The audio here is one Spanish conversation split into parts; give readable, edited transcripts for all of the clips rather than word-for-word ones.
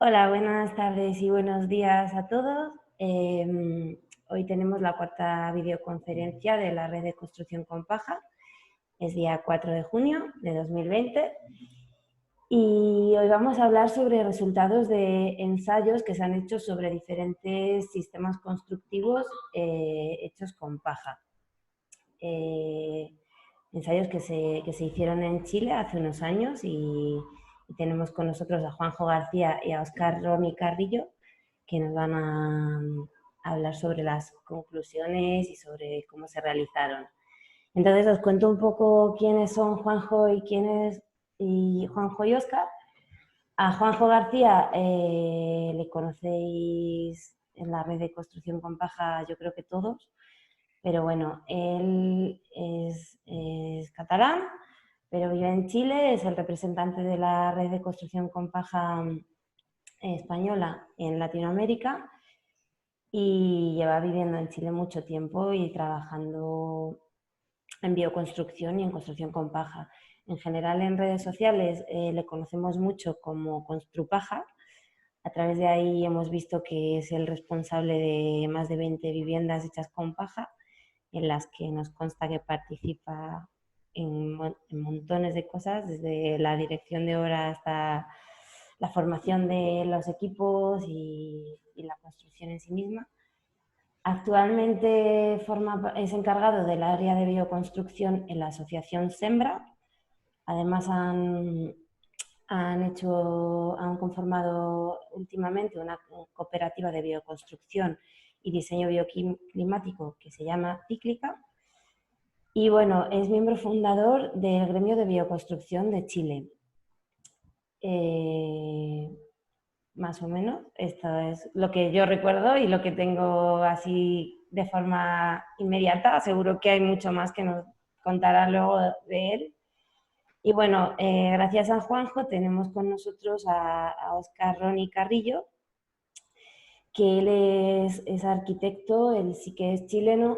Hola, buenas tardes y buenos días a todos. Hoy tenemos la cuarta videoconferencia de la red de construcción con paja. Es día 4 de junio de 2020 y hoy vamos a hablar sobre resultados de ensayos que se han hecho sobre diferentes sistemas constructivos hechos con paja. Ensayos que se hicieron en Chile hace unos años y tenemos con nosotros a Juanjo García y a Óscar Roni Carrillo, que nos van a hablar sobre las conclusiones y sobre cómo se realizaron. Entonces os cuento un poco quiénes son Juanjo y Juanjo y Óscar. A Juanjo García le conocéis en la red de construcción con paja, yo creo que todos, pero bueno, él es catalán, pero vive en Chile, es el representante de la red de construcción con paja española en Latinoamérica y lleva viviendo en Chile mucho tiempo y trabajando en bioconstrucción y en construcción con paja. En general en redes sociales le conocemos mucho como Construpaja. A través de ahí hemos visto que es el responsable de más de 20 viviendas hechas con paja, en las que nos consta que participa en montones de cosas, desde la dirección de obra hasta la formación de los equipos y la construcción en sí misma. Actualmente es encargado del área de bioconstrucción en la asociación Sembra. Además han conformado últimamente una cooperativa de bioconstrucción y diseño bioclimático que se llama Cíclica. Y bueno, es miembro fundador del Gremio de Bioconstrucción de Chile. Más o menos, esto es lo que yo recuerdo y lo que tengo así de forma inmediata. Seguro que hay mucho más que nos contará luego de él. Y bueno, gracias a Juanjo tenemos con nosotros a Óscar Roni Carrillo, que él es arquitecto, él sí que es chileno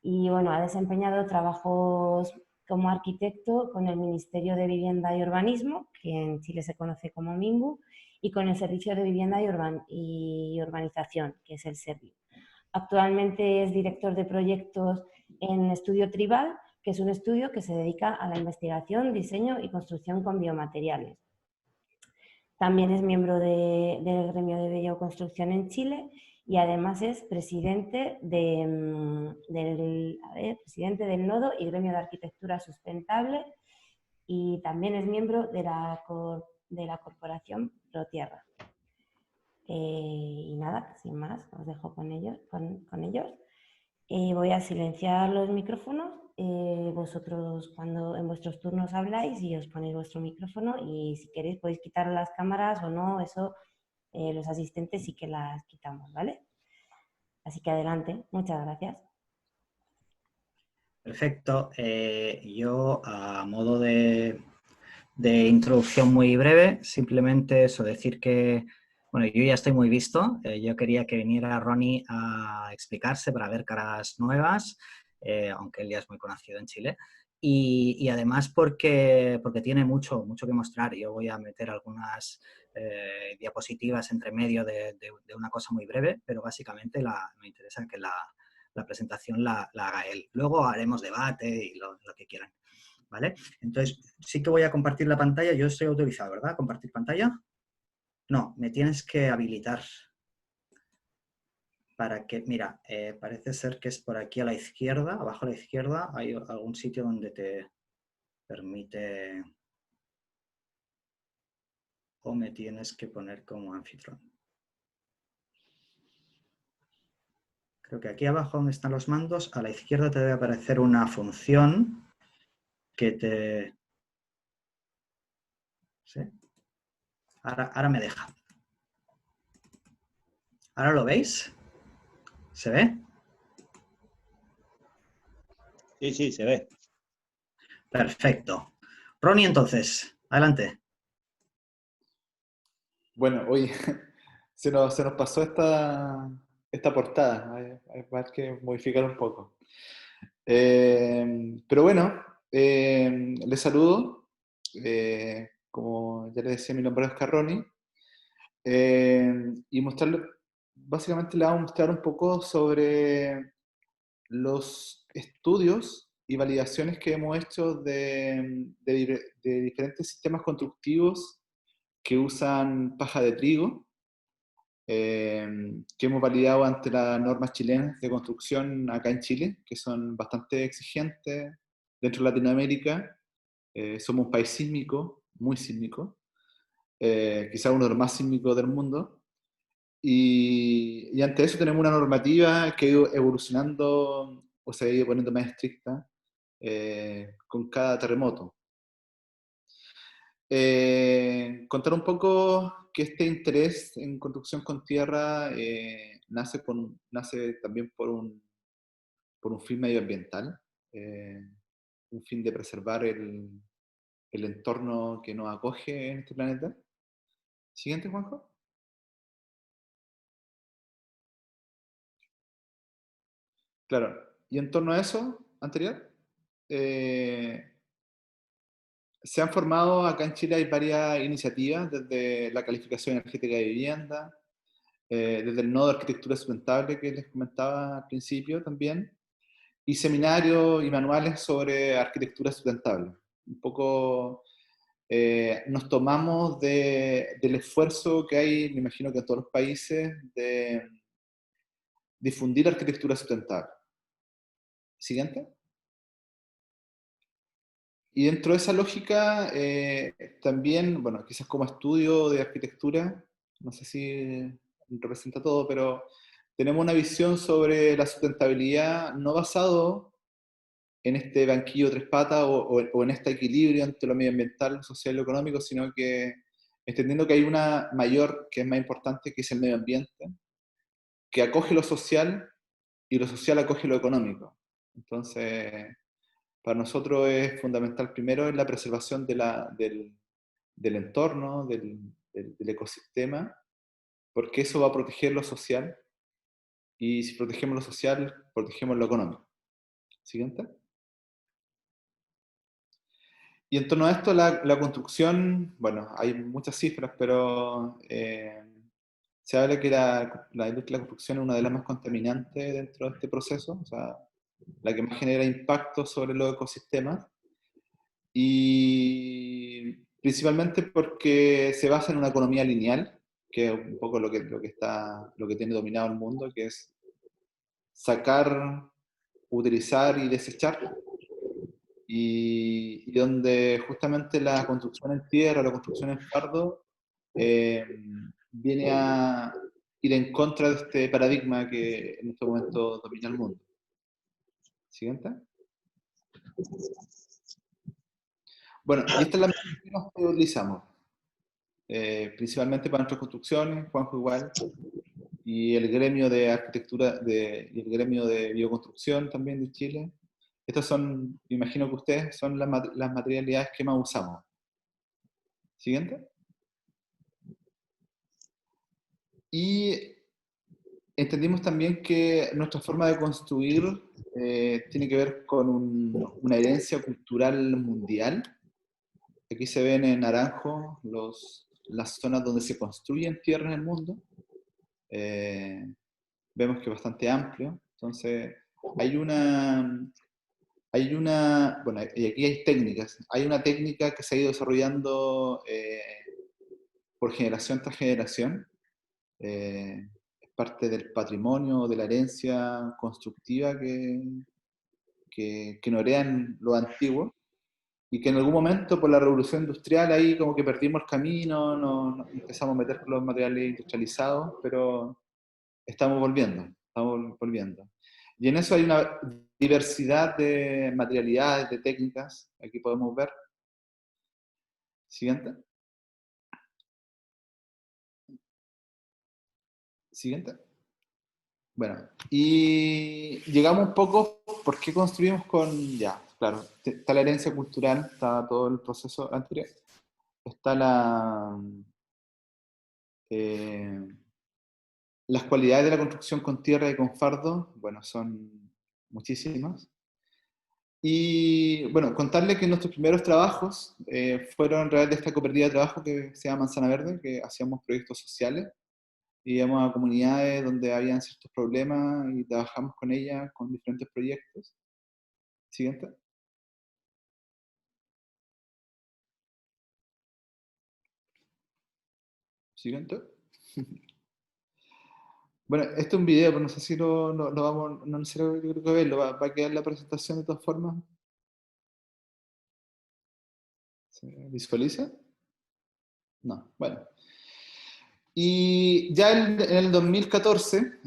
y bueno, ha desempeñado trabajos como arquitecto con el Ministerio de Vivienda y Urbanismo, que en Chile se conoce como MIMBU, y con el Servicio de Vivienda y Urbanización, que es el SERVI. Actualmente es director de proyectos en Estudio Tribal, que es un estudio que se dedica a la investigación, diseño y construcción con biomateriales. También es miembro del Gremio de Bioconstrucción en Chile y además es presidente presidente del Nodo y Gremio de Arquitectura Sustentable, y también es miembro de la corporación ProTierra. Y nada, sin más, os dejo con ellos. Voy a silenciar los micrófonos. Vosotros cuando en vuestros turnos habláis y os ponéis vuestro micrófono, y si queréis podéis quitar las cámaras o no, eso los asistentes sí que las quitamos, ¿vale? Así que adelante, muchas gracias. Perfecto. Yo, a modo de introducción muy breve, simplemente eso, decir que, bueno, yo ya estoy muy visto. Yo quería que viniera Ronnie a explicarse para ver caras nuevas, aunque él ya es muy conocido en Chile. Y además porque tiene mucho que mostrar. Yo voy a meter algunas diapositivas entre medio de una cosa muy breve, pero básicamente me interesa que la presentación la haga él. Luego haremos debate y lo que quieran, ¿vale? Entonces, sí que voy a compartir la pantalla. Yo estoy autorizado, ¿verdad? ¿Compartir pantalla? No, me tienes que habilitar para que, mira, parece ser que es por aquí a la izquierda, abajo a la izquierda, hay algún sitio donde te permite, o me tienes que poner como anfitrión. Creo que aquí abajo donde están los mandos, a la izquierda te debe aparecer una función que te... ¿Sí? Ahora me deja. ¿Ahora lo veis? ¿Se ve? Sí, se ve. Perfecto. Ronnie, entonces, adelante. Bueno, oye, se nos pasó esta portada. Hay más que modificar un poco. Pero bueno, les saludo. Como ya les decía, mi nombre es Carroni. Y mostrarle, básicamente le vamos a mostrar un poco sobre los estudios y validaciones que hemos hecho de diferentes sistemas constructivos que usan paja de trigo, que hemos validado ante las normas chilenas de construcción acá en Chile, que son bastante exigentes dentro de Latinoamérica. Somos un país sísmico, muy sísmico, quizá uno de los más sísmicos del mundo. Y ante eso tenemos una normativa que ha ido evolucionando o se ha ido poniendo más estricta con cada terremoto. Contar un poco que este interés en construcción con tierra nace también por un fin medioambiental, un fin de preservar el entorno que nos acoge en este planeta. Siguiente, Juanjo. Claro, y en torno a eso, anterior, eh, se han formado acá en Chile, hay varias iniciativas, desde la calificación energética de vivienda, desde el nodo de arquitectura sustentable que les comentaba al principio también, y seminarios y manuales sobre arquitectura sustentable. Un poco nos tomamos del esfuerzo que hay, me imagino que en todos los países, de difundir arquitectura sustentable. Siguiente. Y dentro de esa lógica, también, bueno, quizás como estudio de arquitectura, no sé si representa todo, pero tenemos una visión sobre la sustentabilidad no basado en este banquillo tres patas o en este equilibrio entre lo medioambiental, social y lo económico, sino que entendiendo que hay una mayor, que es más importante, que es el medio ambiente, que acoge lo social y lo social acoge lo económico. Entonces, para nosotros es fundamental primero en la preservación del entorno, del ecosistema, porque eso va a proteger lo social, y si protegemos lo social, protegemos lo económico. Siguiente. Y en torno a esto, la construcción, bueno, hay muchas cifras, pero se habla que la industria de la construcción es una de las más contaminantes dentro de este proceso, o sea, la que más genera impacto sobre los ecosistemas, y principalmente porque se basa en una economía lineal, que es un poco lo que tiene dominado el mundo, que es sacar, utilizar y desechar, y donde justamente la construcción en tierra, la construcción en fardo, eh, viene a ir en contra de este paradigma que en este momento domina el mundo. Siguiente. Bueno, y esta es la metodología que nosotros utilizamos, principalmente para nuestras construcciones, Juanjo igual, y el gremio de arquitectura y el gremio de bioconstrucción también de Chile. Estas son, me imagino que ustedes, son las materialidades que más usamos. Siguiente. Y entendimos también que nuestra forma de construir tiene que ver con una herencia cultural mundial. Aquí se ven en naranjo las zonas donde se construyen tierra en el mundo. Vemos que es bastante amplio. Entonces, bueno, y aquí hay técnicas. Hay una técnica que se ha ido desarrollando por generación tras generación. Es parte del patrimonio, de la herencia constructiva que nos heredan los antiguos, y que en algún momento por la revolución industrial ahí como que perdimos el camino, nos empezamos a meter con los materiales industrializados, pero estamos volviendo, estamos volviendo. Y en eso hay una diversidad de materialidades, de técnicas, aquí podemos ver. Siguiente. Siguiente. Bueno, y llegamos un poco, ¿por qué construimos con, ya, claro, está la herencia cultural, está todo el proceso anterior, está eh, las cualidades de la construcción con tierra y con fardo, bueno, son muchísimas, Y bueno, contarle que nuestros primeros trabajos fueron a través de esta cooperativa de trabajo que se llama Manzana Verde, que hacíamos proyectos sociales, íbamos a comunidades donde habían ciertos problemas y trabajamos con ellas con diferentes proyectos. Siguiente. Siguiente. Bueno, este es un video, pero no sé si lo vamos, no sé, yo creo que verlo, va a quedar la presentación de todas formas. ¿Se visualiza? No, bueno. Y ya en el 2014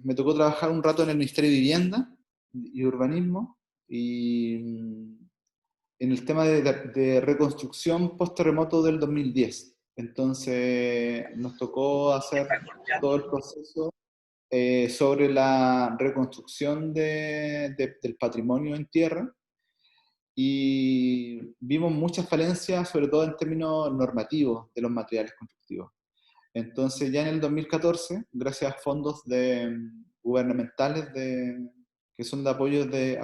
me tocó trabajar un rato en el Ministerio de Vivienda y Urbanismo y en el tema de reconstrucción post-terremoto del 2010. Entonces nos tocó hacer todo el proceso sobre la reconstrucción del patrimonio en tierra y vimos muchas falencias, sobre todo en términos normativos de los materiales constructivos. Entonces ya en el 2014, gracias a fondos gubernamentales que son de apoyo de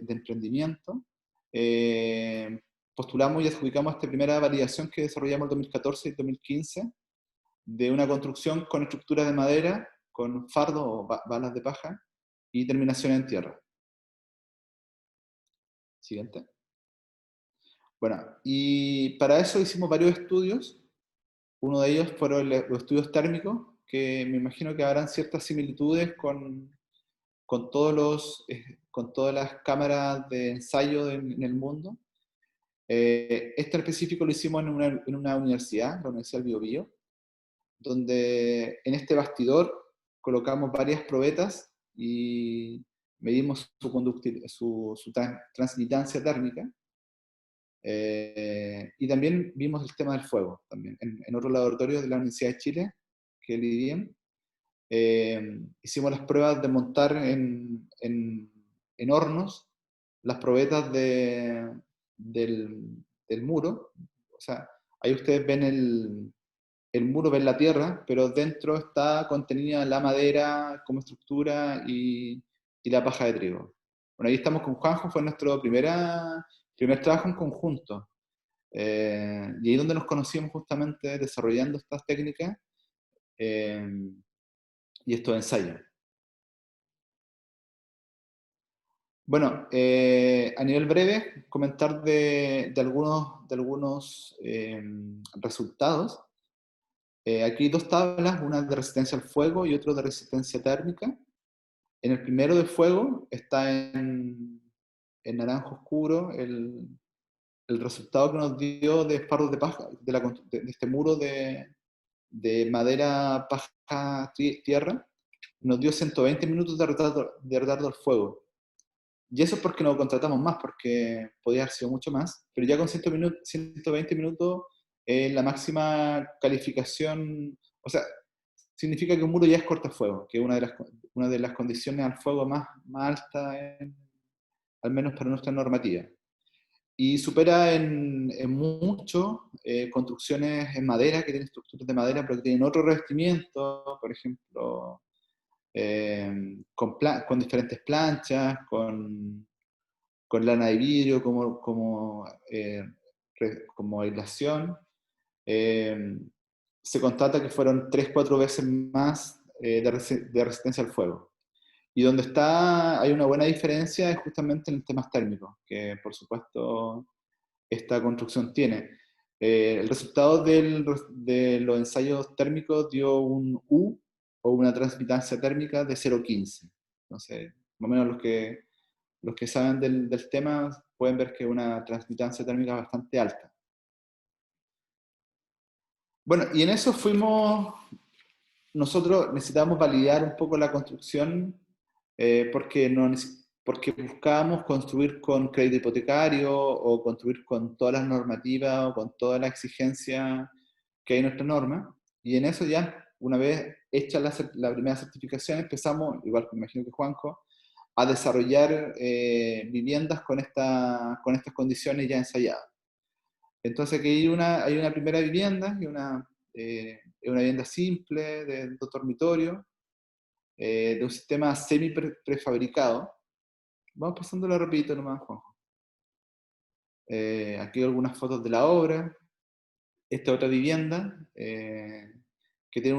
emprendimiento, postulamos y adjudicamos esta primera validación que desarrollamos en 2014 y 2015 de una construcción con estructuras de madera, con fardos o balas de paja y terminación en tierra. Siguiente. Bueno, y para eso hicimos varios estudios. Uno de ellos fueron los estudios térmicos, que me imagino que habrán ciertas similitudes con todas las cámaras de ensayo en el mundo. Este específico lo hicimos en una universidad, la Universidad del Biobío, donde en este bastidor colocamos varias probetas y medimos su translitancia térmica. Y también vimos el tema del fuego, también en otro laboratorio de la Universidad de Chile, que es el IDIEM. Hicimos las pruebas de montar en hornos las probetas del muro. O sea, ahí ustedes ven el muro, ven la tierra, pero dentro está contenida la madera como estructura y la paja de trigo. Bueno, ahí estamos con Juanjo, fue nuestro primer trabajo en conjunto. Y ahí donde nos conocimos justamente desarrollando estas técnicas y estos ensayos. Bueno, a nivel breve, comentar de algunos resultados. Aquí hay dos tablas, una de resistencia al fuego y otra de resistencia térmica. En el primero de fuego está en naranjo oscuro el resultado que nos dio de fardos de paja, de este muro de madera, paja, tierra, nos dio 120 minutos de retardo al fuego. Y eso es porque no contratamos más, porque podía haber sido mucho más, pero ya con 120 minutos la máxima calificación, o sea, significa que un muro ya es cortafuego, que es una de las condiciones al fuego más alta, al menos para nuestra normativa. Y supera en mucho construcciones en madera, que tienen estructuras de madera, pero que tienen otro revestimiento, por ejemplo, con diferentes planchas, con lana de vidrio como aislación. Se constata que fueron 3-4 veces más de resistencia al fuego. Y donde hay una buena diferencia es justamente en los temas térmicos, que por supuesto esta construcción tiene. El resultado de los ensayos térmicos dio un U, o una transmitancia térmica de 0,15. Entonces, más o menos los que saben del tema pueden ver que es una transmitancia térmica bastante alta. Bueno, y en eso nosotros necesitábamos validar un poco la construcción porque buscábamos construir con crédito hipotecario o construir con todas las normativas o con toda la exigencia que hay en nuestra norma. Y en eso ya, una vez hecha la primera certificación, empezamos, igual me imagino que Juanjo, a desarrollar viviendas con estas condiciones ya ensayadas. Entonces aquí hay una primera vivienda, y una vivienda simple, de 2 dormitorios, de un sistema semi-prefabricado, Vamos pasándola rapidito nomás, Juanjo. Aquí hay algunas fotos de la obra. Esta otra vivienda, que tiene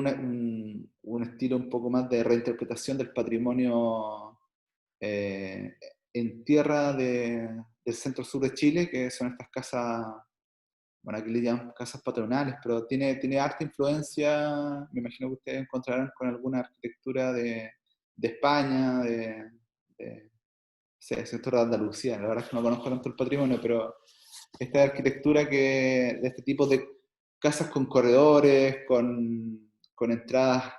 un estilo un poco más de reinterpretación del patrimonio en tierra del centro-sur de Chile, que son estas casas, bueno, aquí le llaman casas patronales, pero tiene harta influencia, me imagino que ustedes encontrarán con alguna arquitectura de España, sí, el sector de Andalucía. La verdad es que no conozco tanto el patrimonio, pero esta arquitectura de este tipo de casas con corredores, con entradas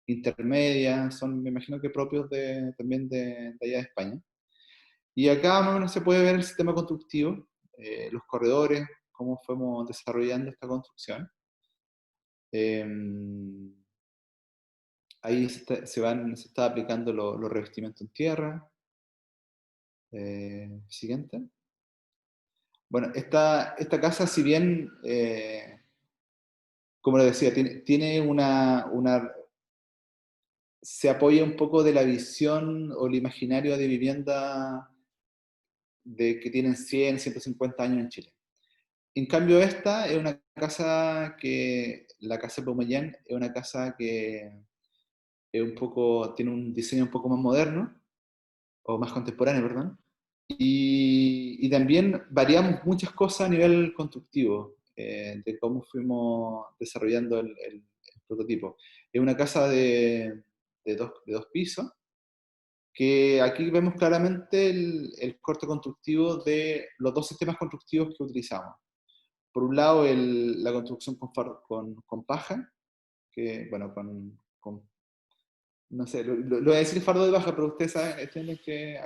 intermedias, son, me imagino que propios también de allá de España. Y acá más o menos se puede ver el sistema constructivo, los corredores, cómo fuimos desarrollando esta construcción. Eh, Ahí se está aplicando los revestimientos en tierra. Siguiente. Bueno, esta casa, si bien, como le decía, tiene se apoya un poco de la visión o el imaginario de vivienda que tienen 100, 150 años en Chile. En cambio, esta es una casa la casa de Pomellán es una casa que tiene un diseño un poco más moderno, o más contemporáneo, perdón. Y también variamos muchas cosas a nivel constructivo, de cómo fuimos desarrollando el prototipo. Es una casa de dos pisos, que aquí vemos claramente el corte constructivo de los dos sistemas constructivos que utilizamos. Por un lado, la construcción con paja, que, bueno, no sé, lo voy a decir fardo de paja, pero ustedes saben, entienden que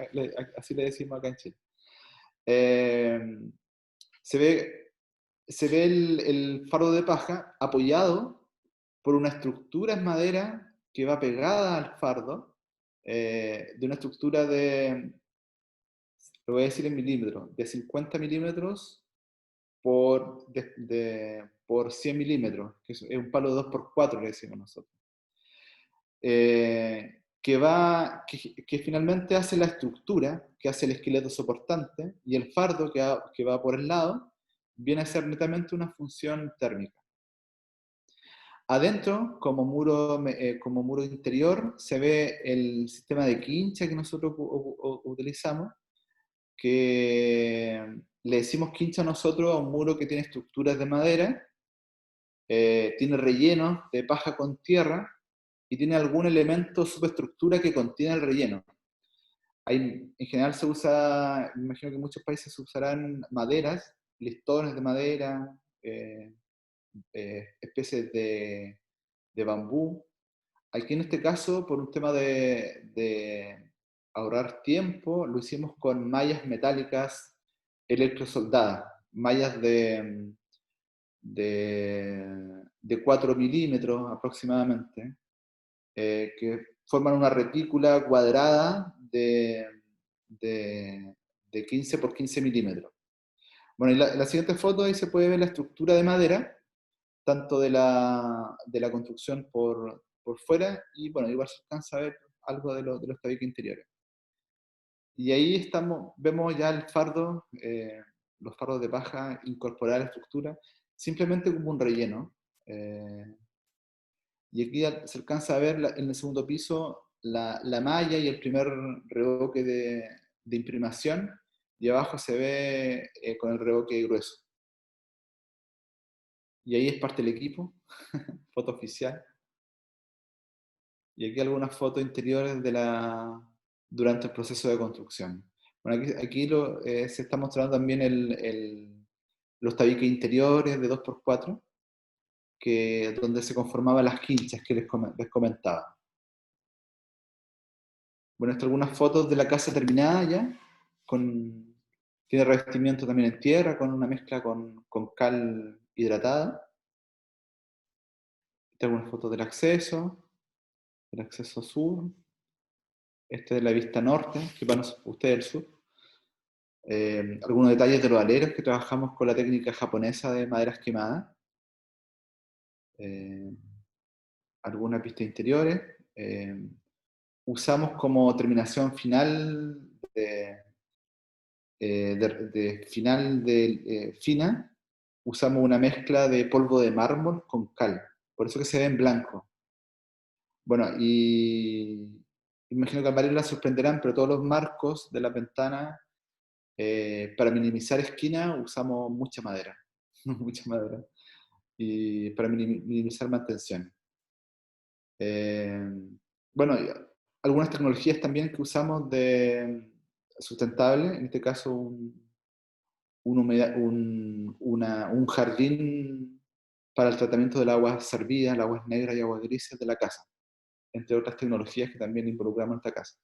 así le decimos acá en Chile. Eh, se ve, se ve el fardo de paja apoyado por una estructura en madera que va pegada al fardo, de una estructura lo voy a decir en milímetros, de 50 milímetros por 100 milímetros, que es un palo de 2x4, le decimos nosotros. Que finalmente hace la estructura, que hace el esqueleto soportante, y el fardo que va por el lado, viene a ser netamente una función térmica. Adentro, como muro interior, se ve el sistema de quincha que nosotros utilizamos, que le decimos quincha nosotros a un muro que tiene estructuras de madera, tiene relleno de paja con tierra, y tiene algún elemento subestructura que contiene el relleno. En general se usa, me imagino que en muchos países se usarán maderas, listones de madera, especies de bambú. Aquí en este caso, por un tema de ahorrar tiempo, lo hicimos con mallas metálicas electrosoldadas, mallas de 4 milímetros aproximadamente, que forman una retícula cuadrada de 15 por 15 milímetros. Bueno, en la siguiente foto ahí se puede ver la estructura de madera, tanto de la construcción por fuera, y bueno, igual se alcanza a ver algo de los tabiques interiores. Y ahí vemos ya el fardo, los fardos de paja incorporar a la estructura, simplemente como un relleno. Y aquí se alcanza a ver en el segundo piso la malla y el primer revoque de imprimación, y abajo se ve con el revoque grueso. Y ahí es parte del equipo, foto oficial. Y aquí algunas fotos interiores durante el proceso de construcción. Bueno, aquí se está mostrando también los tabiques interiores de 2x4, donde se conformaban las quinchas que les comentaba. Bueno, estas algunas fotos de la casa terminada ya, tiene revestimiento también en tierra, con una mezcla con cal hidratada. Esta es algunas fotos del acceso sur. Este de la vista norte, que para ustedes el sur. Algunos detalles de los aleros, que trabajamos con la técnica japonesa de maderas quemadas. Algunas pistas interiores. Usamos como terminación final de final de fina, usamos una mezcla de polvo de mármol con cal, por eso que se ve en blanco. Bueno, y imagino que a varios las sorprenderán, pero todos los marcos de la ventana, para minimizar esquina, usamos mucha madera, mucha madera, y para minimizar mantención. Bueno, y algunas tecnologías también que usamos de sustentable, en este caso un jardín para el tratamiento del agua servida, el aguas negras y aguas grises de la casa, entre otras tecnologías que también involucramos en esta casa.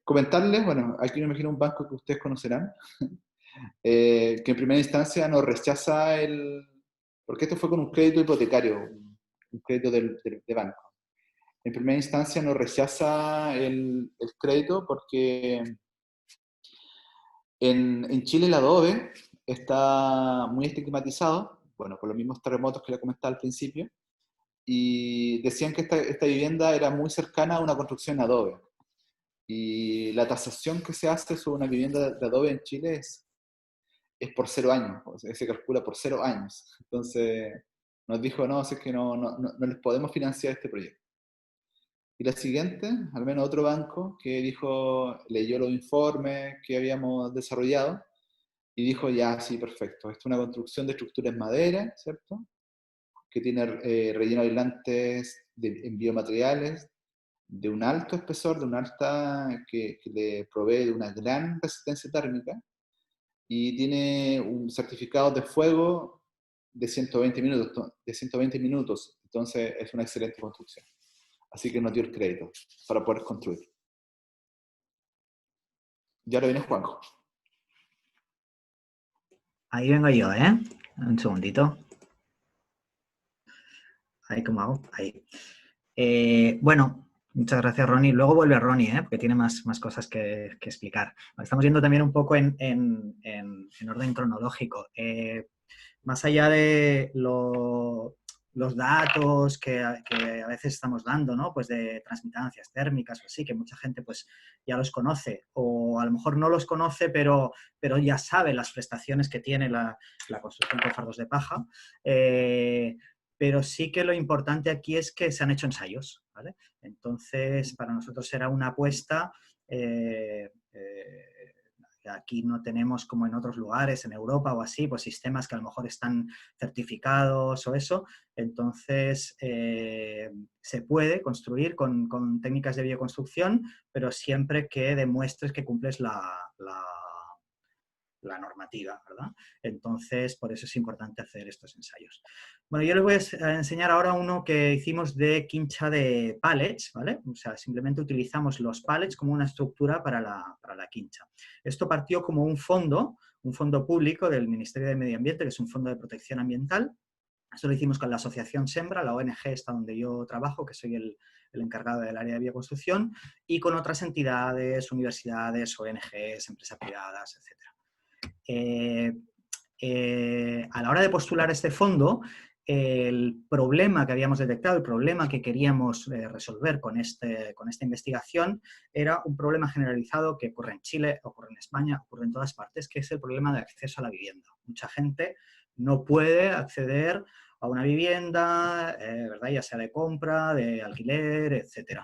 Comentarles, bueno, aquí me imagino un banco que ustedes conocerán, que en primera instancia nos rechaza porque esto fue con un crédito hipotecario, un crédito de banco. En primera instancia nos rechaza el crédito porque en Chile el adobe está muy estigmatizado, bueno, por los mismos terremotos que le comentaba al principio, y decían que esta vivienda era muy cercana a una construcción en adobe. Y la tasación que se hace sobre una vivienda de adobe en Chile es por 0 años, o sea, se calcula por 0 años. Entonces nos dijo, no, es que no les podemos financiar este proyecto. Y la siguiente, al menos otro banco que dijo, leyó los informes que habíamos desarrollado y dijo, ya, sí, perfecto, esto es una construcción de estructuras en madera, ¿cierto? Que tiene relleno aislantes en biomateriales, de un alto espesor, de una alta, que le provee de una gran resistencia térmica, y tiene un certificado de fuego de 120 minutos, entonces es una excelente construcción. Así que nos dio el crédito para poder construir. Ya lo viene Juanjo. Ahí vengo yo, ¿eh? Un segundito. Ahí, ¿cómo hago? Ahí. Bueno, muchas gracias, Ronnie. Luego vuelve Ronnie, porque tiene más cosas que explicar. Estamos yendo también un poco en orden cronológico. Más allá de los datos que a veces estamos dando, ¿no? Pues de transmitancias térmicas o así, que mucha gente pues ya los conoce, o a lo mejor no los conoce, pero ya sabe las prestaciones que tiene la construcción con fardos de paja. Pero sí que lo importante aquí es que se han hecho ensayos, ¿vale? Entonces, para nosotros era una apuesta. Aquí no tenemos, como en otros lugares, en Europa o así, pues sistemas que a lo mejor están certificados o eso. Entonces, se puede construir con técnicas de bioconstrucción, pero siempre que demuestres que cumples la normativa, ¿verdad? Entonces, por eso es importante hacer estos ensayos. Bueno, yo les voy a enseñar ahora uno que hicimos de quincha de pallets, ¿vale? O sea, simplemente utilizamos los pallets como una estructura para la quincha. Esto partió como un fondo público del Ministerio de Medio Ambiente, que es un fondo de protección ambiental. Esto lo hicimos con la asociación Sembra, la ONG esta donde yo trabajo, que soy el encargado del área de bioconstrucción, y con otras entidades, universidades, ONGs, empresas privadas, etc. A la hora de postular este fondo, el problema que habíamos detectado, el problema que queríamos resolver con esta investigación era un problema generalizado que ocurre en Chile, ocurre en España, ocurre en todas partes, que es el problema de acceso a la vivienda. Mucha gente no puede acceder a una vivienda, ¿verdad? Ya sea de compra, de alquiler, etc.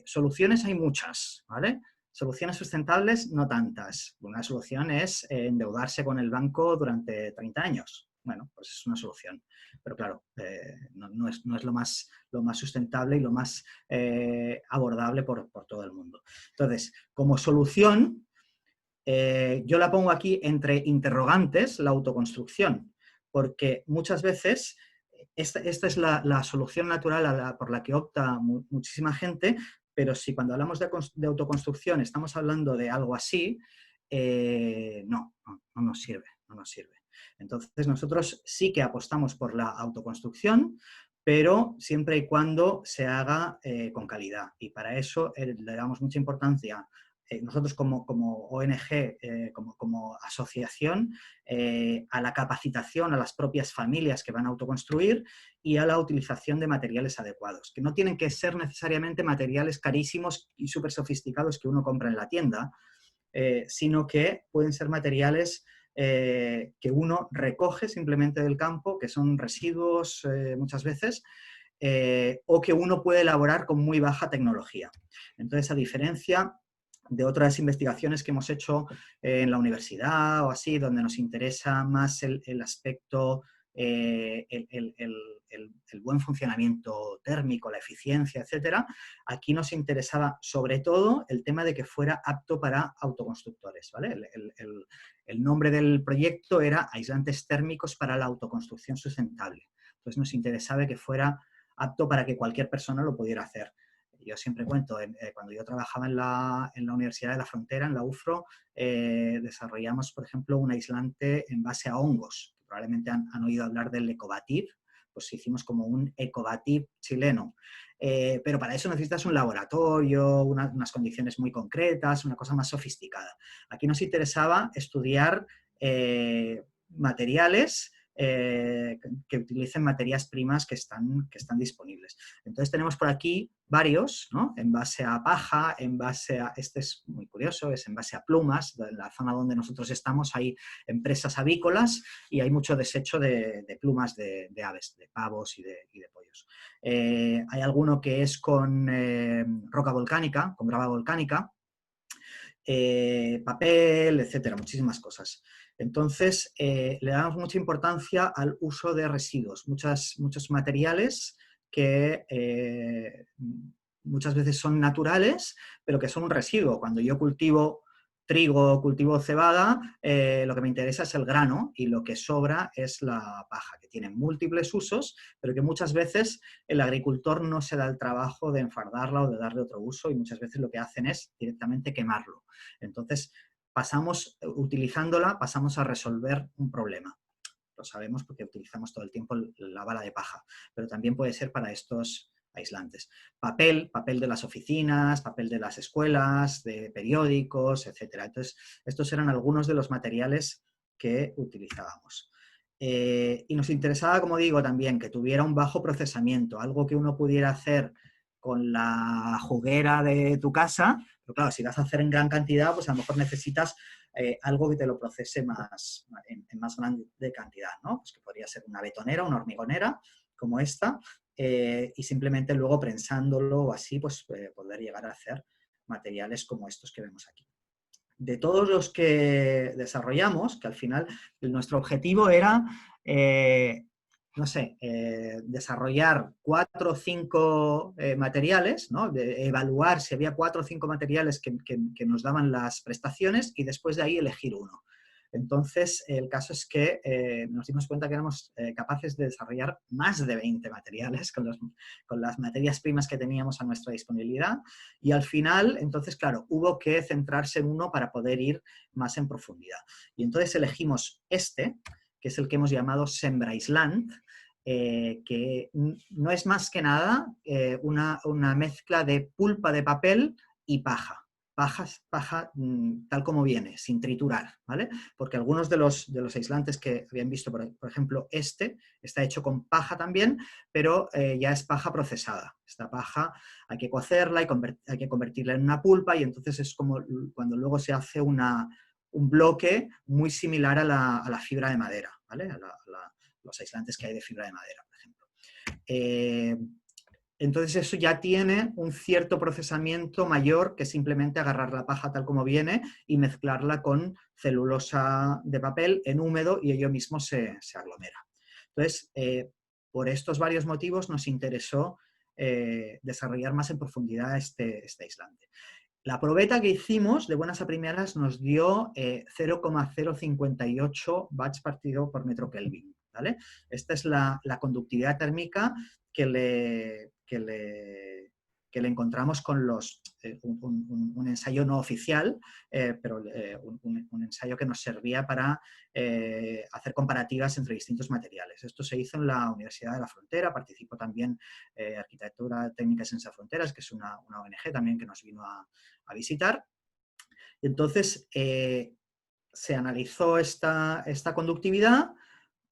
Soluciones hay muchas, ¿vale? Soluciones sustentables, no tantas. Una solución es endeudarse con el banco durante 30 años. Bueno, pues es una solución. Pero claro, no es lo más sustentable y lo más abordable por todo el mundo. Entonces, como solución, yo la pongo aquí entre interrogantes, la autoconstrucción, porque muchas veces esta es la solución natural por la que opta muchísima gente, pero si cuando hablamos de autoconstrucción estamos hablando de algo así, no nos sirve, no nos sirve. Entonces nosotros sí que apostamos por la autoconstrucción, pero siempre y cuando se haga con calidad. Y para eso le damos mucha importancia nosotros como ONG, como asociación, a la capacitación a las propias familias que van a autoconstruir y a la utilización de materiales adecuados, que no tienen que ser necesariamente materiales carísimos y súper sofisticados que uno compra en la tienda, sino que pueden ser materiales que uno recoge simplemente del campo, que son residuos muchas veces, o que uno puede elaborar con muy baja tecnología. Entonces, a diferencia de otras investigaciones que hemos hecho en la universidad o así, donde nos interesa más el aspecto, el buen funcionamiento térmico, la eficiencia, etcétera, aquí nos interesaba sobre todo el tema de que fuera apto para autoconstructores, ¿vale? El nombre del proyecto era Aislantes térmicos para la autoconstrucción sustentable. Entonces nos interesaba que fuera apto para que cualquier persona lo pudiera hacer. Yo siempre cuento, cuando yo trabajaba en la Universidad de la Frontera, en la UFRO, desarrollamos, por ejemplo, un aislante en base a hongos. Probablemente han oído hablar del Ecobativ, pues hicimos como un Ecobativ chileno. Pero para eso necesitas un laboratorio, unas condiciones muy concretas, una cosa más sofisticada. Aquí nos interesaba estudiar materiales que utilicen materias primas que están disponibles. Entonces tenemos por aquí varios, ¿no? En base a paja, en base a, este es muy curioso, es en base a plumas. En la zona donde nosotros estamos hay empresas avícolas y hay mucho desecho de plumas de aves, de pavos y de pollos. Hay alguno que es con roca volcánica, con grava volcánica, papel, etcétera, muchísimas cosas. Entonces, le damos mucha importancia al uso de residuos, muchos materiales que muchas veces son naturales, pero que son un residuo. Cuando yo cultivo trigo, cultivo cebada, lo que me interesa es el grano y lo que sobra es la paja, que tiene múltiples usos, pero que muchas veces el agricultor no se da el trabajo de enfardarla o de darle otro uso y muchas veces lo que hacen es directamente quemarlo. Entonces, utilizándola, pasamos a resolver un problema. Lo sabemos porque utilizamos todo el tiempo la bala de paja, pero también puede ser para estos aislantes. Papel de las oficinas, papel de las escuelas, de periódicos, etc. Entonces, estos eran algunos de los materiales que utilizábamos. Y nos interesaba, como digo, también que tuviera un bajo procesamiento, algo que uno pudiera hacer con la juguera de tu casa, pero claro, si vas a hacer en gran cantidad, pues a lo mejor necesitas algo que te lo procese en más grande cantidad, ¿no? Pues que podría ser una betonera, una hormigonera, como esta, y simplemente luego prensándolo o así, pues poder llegar a hacer materiales como estos que vemos aquí. De todos los que desarrollamos, que al final nuestro objetivo era no sé, desarrollar 4 o 5 materiales, ¿no? Evaluar si había 4 o 5 materiales que nos daban las prestaciones y después de ahí elegir uno. Entonces, el caso es que nos dimos cuenta que éramos capaces de desarrollar más de 20 materiales con las materias primas que teníamos a nuestra disponibilidad y al final, entonces, claro, hubo que centrarse en uno para poder ir más en profundidad. Y entonces elegimos este, que es el que hemos llamado Sembraisland, que no es más que nada una mezcla de pulpa de papel y paja. Paja tal como viene, sin triturar, ¿vale? Porque algunos de los aislantes que habían visto, por ejemplo, este está hecho con paja también, pero ya es paja procesada. Esta paja hay que cocerla y hay que convertirla en una pulpa y entonces es como cuando luego se hace un bloque muy similar a la fibra de madera, ¿vale? Los aislantes que hay de fibra de madera, por ejemplo. Entonces eso ya tiene un cierto procesamiento mayor que simplemente agarrar la paja tal como viene y mezclarla con celulosa de papel en húmedo y ello mismo se aglomera. Entonces, por estos varios motivos nos interesó desarrollar más en profundidad este aislante. La probeta que hicimos de buenas a primeras nos dio 0,058 watts partido por metro Kelvin, ¿vale? Esta es la conductividad térmica que le encontramos con un ensayo no oficial, pero un ensayo que nos servía para hacer comparativas entre distintos materiales. Esto se hizo en la Universidad de la Frontera, participó también Arquitectura Técnica Sense Fronteras, que es una ONG también que nos vino a visitar. Entonces, se analizó esta conductividad,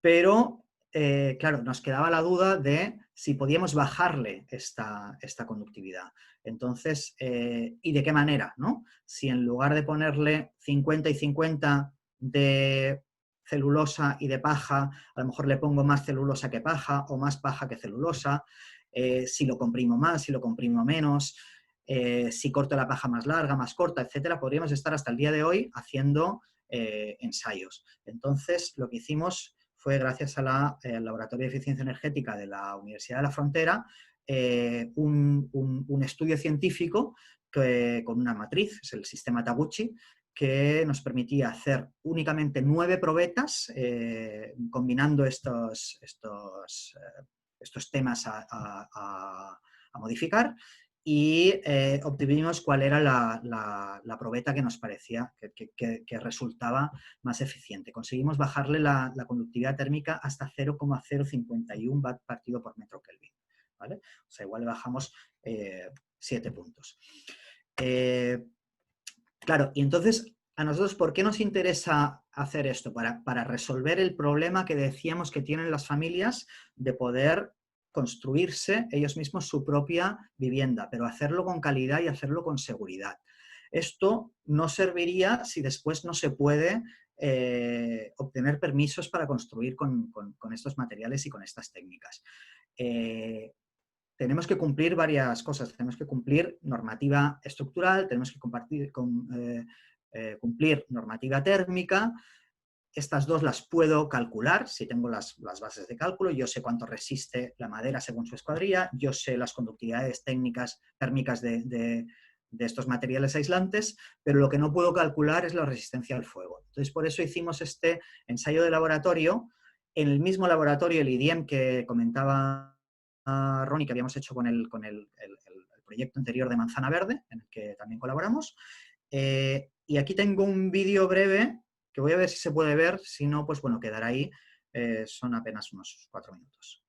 pero, claro, nos quedaba la duda de si podíamos bajarle esta conductividad. Entonces, ¿y de qué manera, no? Si en lugar de ponerle 50 y 50 de celulosa y de paja, a lo mejor le pongo más celulosa que paja o más paja que celulosa, si lo comprimo más, si lo comprimo menos, si corto la paja más larga, más corta, etcétera, podríamos estar hasta el día de hoy haciendo ensayos. Entonces, lo que hicimos fue, gracias al Laboratorio de Eficiencia Energética de la Universidad de la Frontera, un estudio científico con una matriz, es el sistema Taguchi, que nos permitía hacer únicamente 9 probetas, combinando estos temas a modificar, y obtuvimos cuál era la probeta que nos parecía que resultaba más eficiente. Conseguimos bajarle la conductividad térmica hasta 0,051 watt partido por metro Kelvin, ¿vale? O sea, igual le bajamos 7 puntos. Claro, y entonces, a nosotros, ¿por qué nos interesa hacer esto? Para resolver el problema que decíamos que tienen las familias de poder construirse ellos mismos su propia vivienda, pero hacerlo con calidad y hacerlo con seguridad. Esto no serviría si después no se puede obtener permisos para construir con estos materiales y con estas técnicas. Tenemos que cumplir varias cosas. Tenemos que cumplir normativa estructural, tenemos que cumplir normativa térmica. Estas dos las puedo calcular si tengo las bases de cálculo. Yo sé cuánto resiste la madera según su escuadrilla, yo sé las conductividades térmicas de estos materiales aislantes, pero lo que no puedo calcular es la resistencia al fuego. Entonces, por eso hicimos este ensayo de laboratorio en el mismo laboratorio, el IDIEM que comentaba Ronnie, que habíamos hecho con el proyecto anterior de Manzana Verde, en el que también colaboramos. Y aquí tengo un vídeo breve que voy a ver si se puede ver, si no, pues bueno, quedará ahí. Son apenas unos 4 minutos.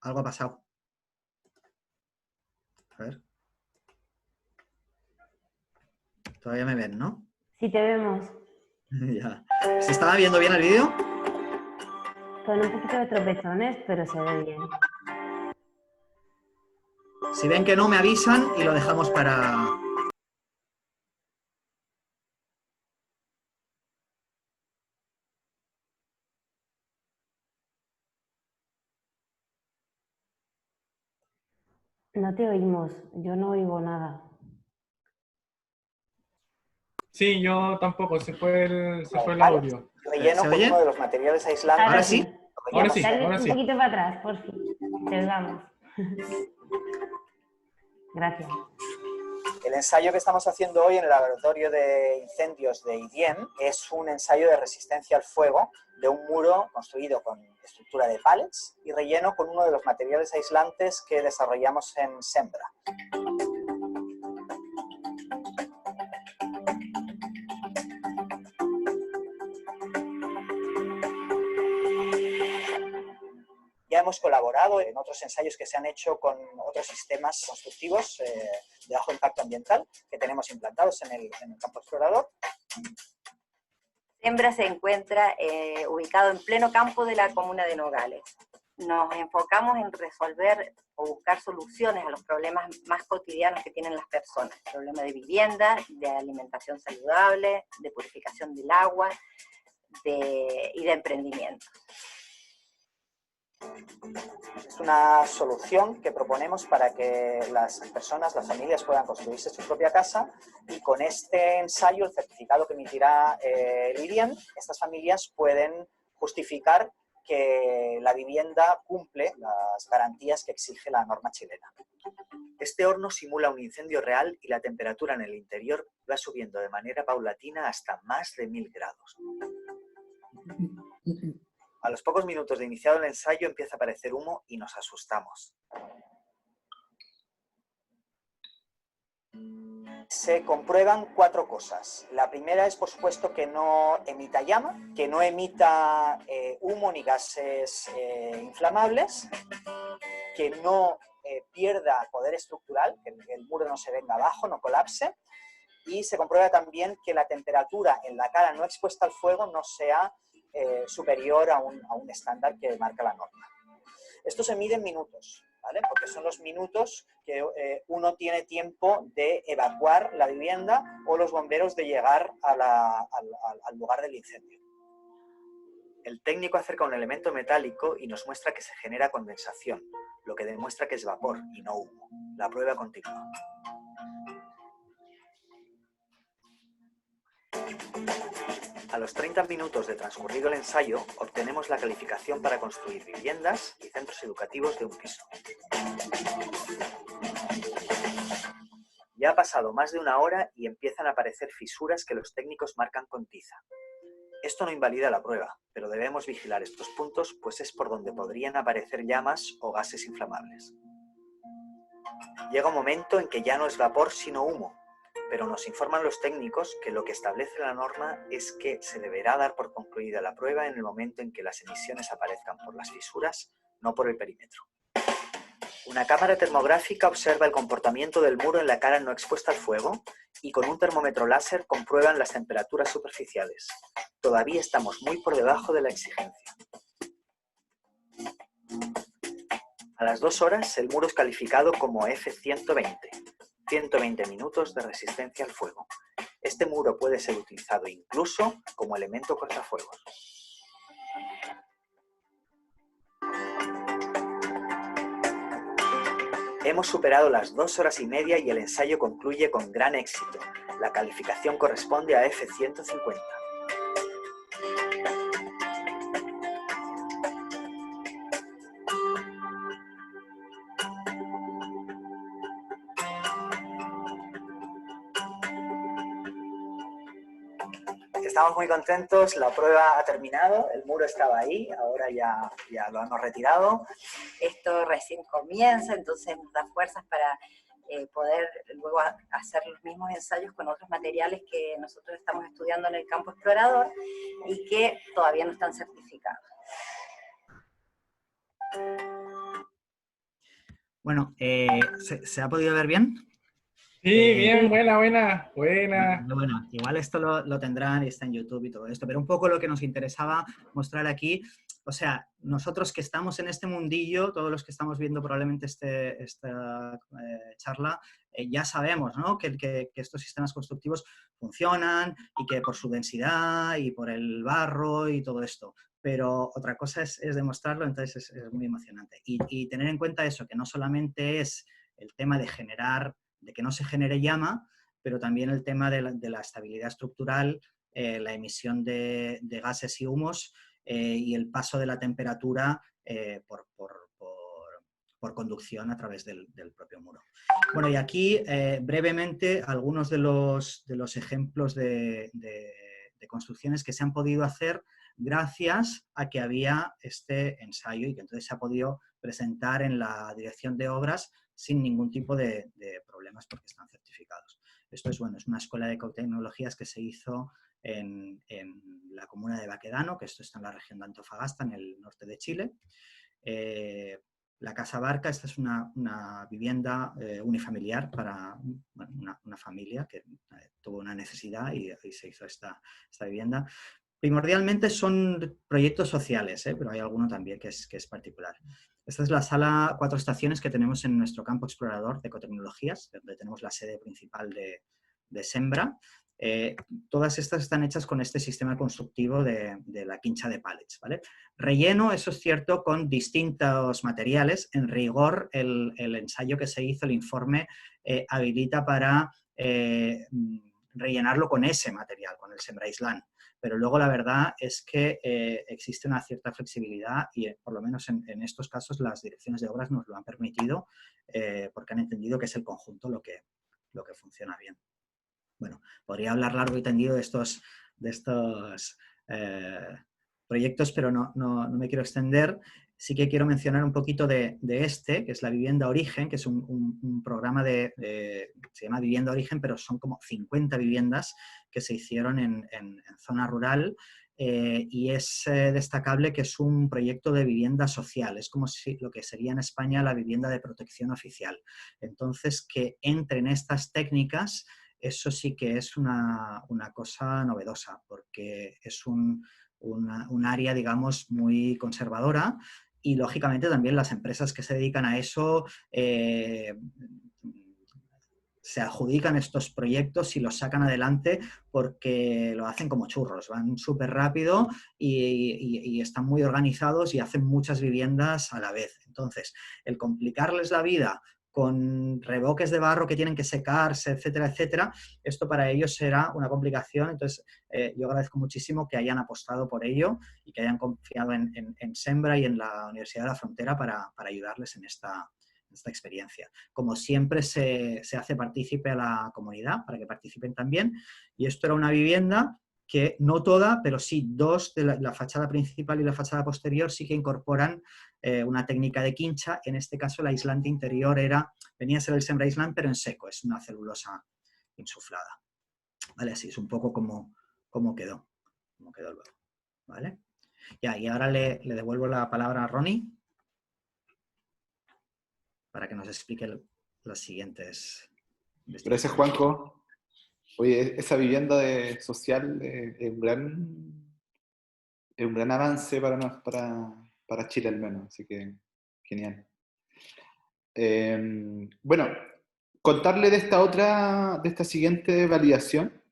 Algo ha pasado. A ver. Todavía me ven, ¿no? Sí, te vemos. Ya. ¿Se estaba viendo bien el vídeo? Con un poquito de tropezones, pero se ve bien. Si ven que no, me avisan y lo dejamos para... No te oímos, yo no oigo nada. Sí, yo tampoco, se fue el Vale. audio. Relleno con uno de los materiales aislantes. Ahora sí. Ahora sí, Dale ahora sí. un poquito para atrás, por fin. Te oigamos. Gracias. El ensayo que estamos haciendo hoy en el Laboratorio de Incendios de IDIEM es un ensayo de resistencia al fuego de un muro construido con estructura de pallets y relleno con uno de los materiales aislantes que desarrollamos en Sembra. Ya hemos colaborado en otros ensayos que se han hecho con otros sistemas constructivos de bajo impacto ambiental que tenemos implantados en el campo explorador. Sembra se encuentra ubicado en pleno campo de la comuna de Nogales. Nos enfocamos en resolver o buscar soluciones a los problemas más cotidianos que tienen las personas. Problemas de vivienda, de alimentación saludable, de purificación del agua y de emprendimiento. Es una solución que proponemos para que las personas, las familias puedan construirse su propia casa y con este ensayo, el certificado que emitirá el IDIEM, estas familias pueden justificar que la vivienda cumple las garantías que exige la norma chilena. Este horno simula un incendio real y la temperatura en el interior va subiendo de manera paulatina hasta más de 1000 grados. A los pocos minutos de iniciado el ensayo empieza a aparecer humo y nos asustamos. se comprueban 4 cosas. La primera es, por supuesto, que no emita llama, que no emita humo ni gases inflamables, que no pierda poder estructural, que el muro no se venga abajo, no colapse, y se comprueba también que la temperatura en la cara no expuesta al fuego no sea superior a un estándar que marca la norma. Esto se mide en minutos, ¿vale? Porque son los minutos que uno tiene tiempo de evacuar la vivienda o los bomberos de llegar al lugar del incendio. El técnico acerca un elemento metálico y nos muestra que se genera condensación, lo que demuestra que es vapor y no humo. La prueba continúa. A los 30 minutos de transcurrido el ensayo, obtenemos la calificación para construir viviendas y centros educativos de un piso. Ya ha pasado más de 1 hora y empiezan a aparecer fisuras que los técnicos marcan con tiza. Esto no invalida la prueba, pero debemos vigilar estos puntos, pues es por donde podrían aparecer llamas o gases inflamables. Llega un momento en que ya no es vapor sino humo, pero nos informan los técnicos que lo que establece la norma es que se deberá dar por concluida la prueba en el momento en que las emisiones aparezcan por las fisuras, no por el perímetro. Una cámara termográfica observa el comportamiento del muro en la cara no expuesta al fuego y con un termómetro láser comprueban las temperaturas superficiales. Todavía estamos muy por debajo de la exigencia. A las 2 horas el muro es calificado como F120. 120 minutos de resistencia al fuego. Este muro puede ser utilizado incluso como elemento cortafuegos. Hemos superado las 2 horas y media y el ensayo concluye con gran éxito. La calificación corresponde a F150. Estamos muy contentos, la prueba ha terminado, el muro estaba ahí, ahora ya lo hemos retirado. Esto recién comienza, entonces nos da fuerzas para poder luego hacer los mismos ensayos con otros materiales que nosotros estamos estudiando en el campo explorador y que todavía no están certificados. Bueno, ¿se ha podido ver bien? Sí, bien, buena. Bueno, igual esto lo tendrán y está en YouTube y todo esto, pero un poco lo que nos interesaba mostrar aquí, o sea, nosotros que estamos en este mundillo, todos los que estamos viendo probablemente esta charla, ya sabemos, ¿no? que estos sistemas constructivos funcionan y que por su densidad y por el barro y todo esto. Pero otra cosa es demostrarlo, entonces es muy emocionante. Y tener en cuenta eso, que no solamente es el tema de que no se genere llama, pero también el tema de la estabilidad estructural, la emisión de gases y humos y el paso de la temperatura por conducción a través del propio muro. Bueno, y aquí brevemente algunos de los ejemplos de construcciones que se han podido hacer gracias a que había este ensayo y que entonces se ha podido presentar en la dirección de obras sin ningún tipo de problemas porque están certificados. Esto es, es una escuela de ecotecnologías que se hizo en la comuna de Baquedano, que esto está en la región de Antofagasta, en el norte de Chile. La Casa Barca, esta es una vivienda unifamiliar para una familia que tuvo una necesidad y se hizo esta vivienda. Primordialmente son proyectos sociales, pero hay alguno también que es particular. Esta es la sala 4 estaciones que tenemos en nuestro campo explorador de ecotecnologías, donde tenemos la sede principal de Sembra. Todas estas están hechas con este sistema constructivo de la quincha de pallets, ¿vale? Relleno, eso es cierto, con distintos materiales. En rigor, el ensayo que se hizo, el informe, habilita para rellenarlo con ese material, con el Sembra Island. Pero luego la verdad es que existe una cierta flexibilidad y por lo menos en estos casos las direcciones de obras nos lo han permitido porque han entendido que es el conjunto lo que funciona bien. Bueno, podría hablar largo y tendido de estos proyectos, pero no me quiero extender. sí que quiero mencionar un poquito de este, que es la Vivienda Origen, que es un programa se llama Vivienda Origen, pero son como 50 viviendas que se hicieron en zona rural, y es destacable que es un proyecto de vivienda social, es como si lo que sería en España la vivienda de protección oficial. Entonces, que entren estas técnicas, eso sí que es una cosa novedosa, porque es un área, digamos, muy conservadora, y lógicamente también las empresas que se dedican a eso se adjudican estos proyectos y los sacan adelante porque lo hacen como churros, van súper rápido y están muy organizados y hacen muchas viviendas a la vez. Entonces, el complicarles la vida con reboques de barro que tienen que secarse, etcétera, etcétera, esto para ellos será una complicación. Entonces, yo agradezco muchísimo que hayan apostado por ello y que hayan confiado en Sembra y en la Universidad de la Frontera para ayudarles en esta experiencia. Como siempre, se hace partícipe a la comunidad para que participen también, y esto era una vivienda que no toda, pero sí dos de la fachada principal y la fachada posterior sí que incorporan una técnica de quincha. En este caso, el aislante interior venía a ser el Sembra Island, pero en seco, es una celulosa insuflada. ¿Vale? Así es un poco como quedó luego. ¿Vale? Ya, y ahora le devuelvo la palabra a Ronnie para que nos explique las siguientes. Gracias, Juanjo. Oye, esa vivienda social es un gran avance para Chile al menos, así que genial. Bueno, contarle de esta siguiente validación.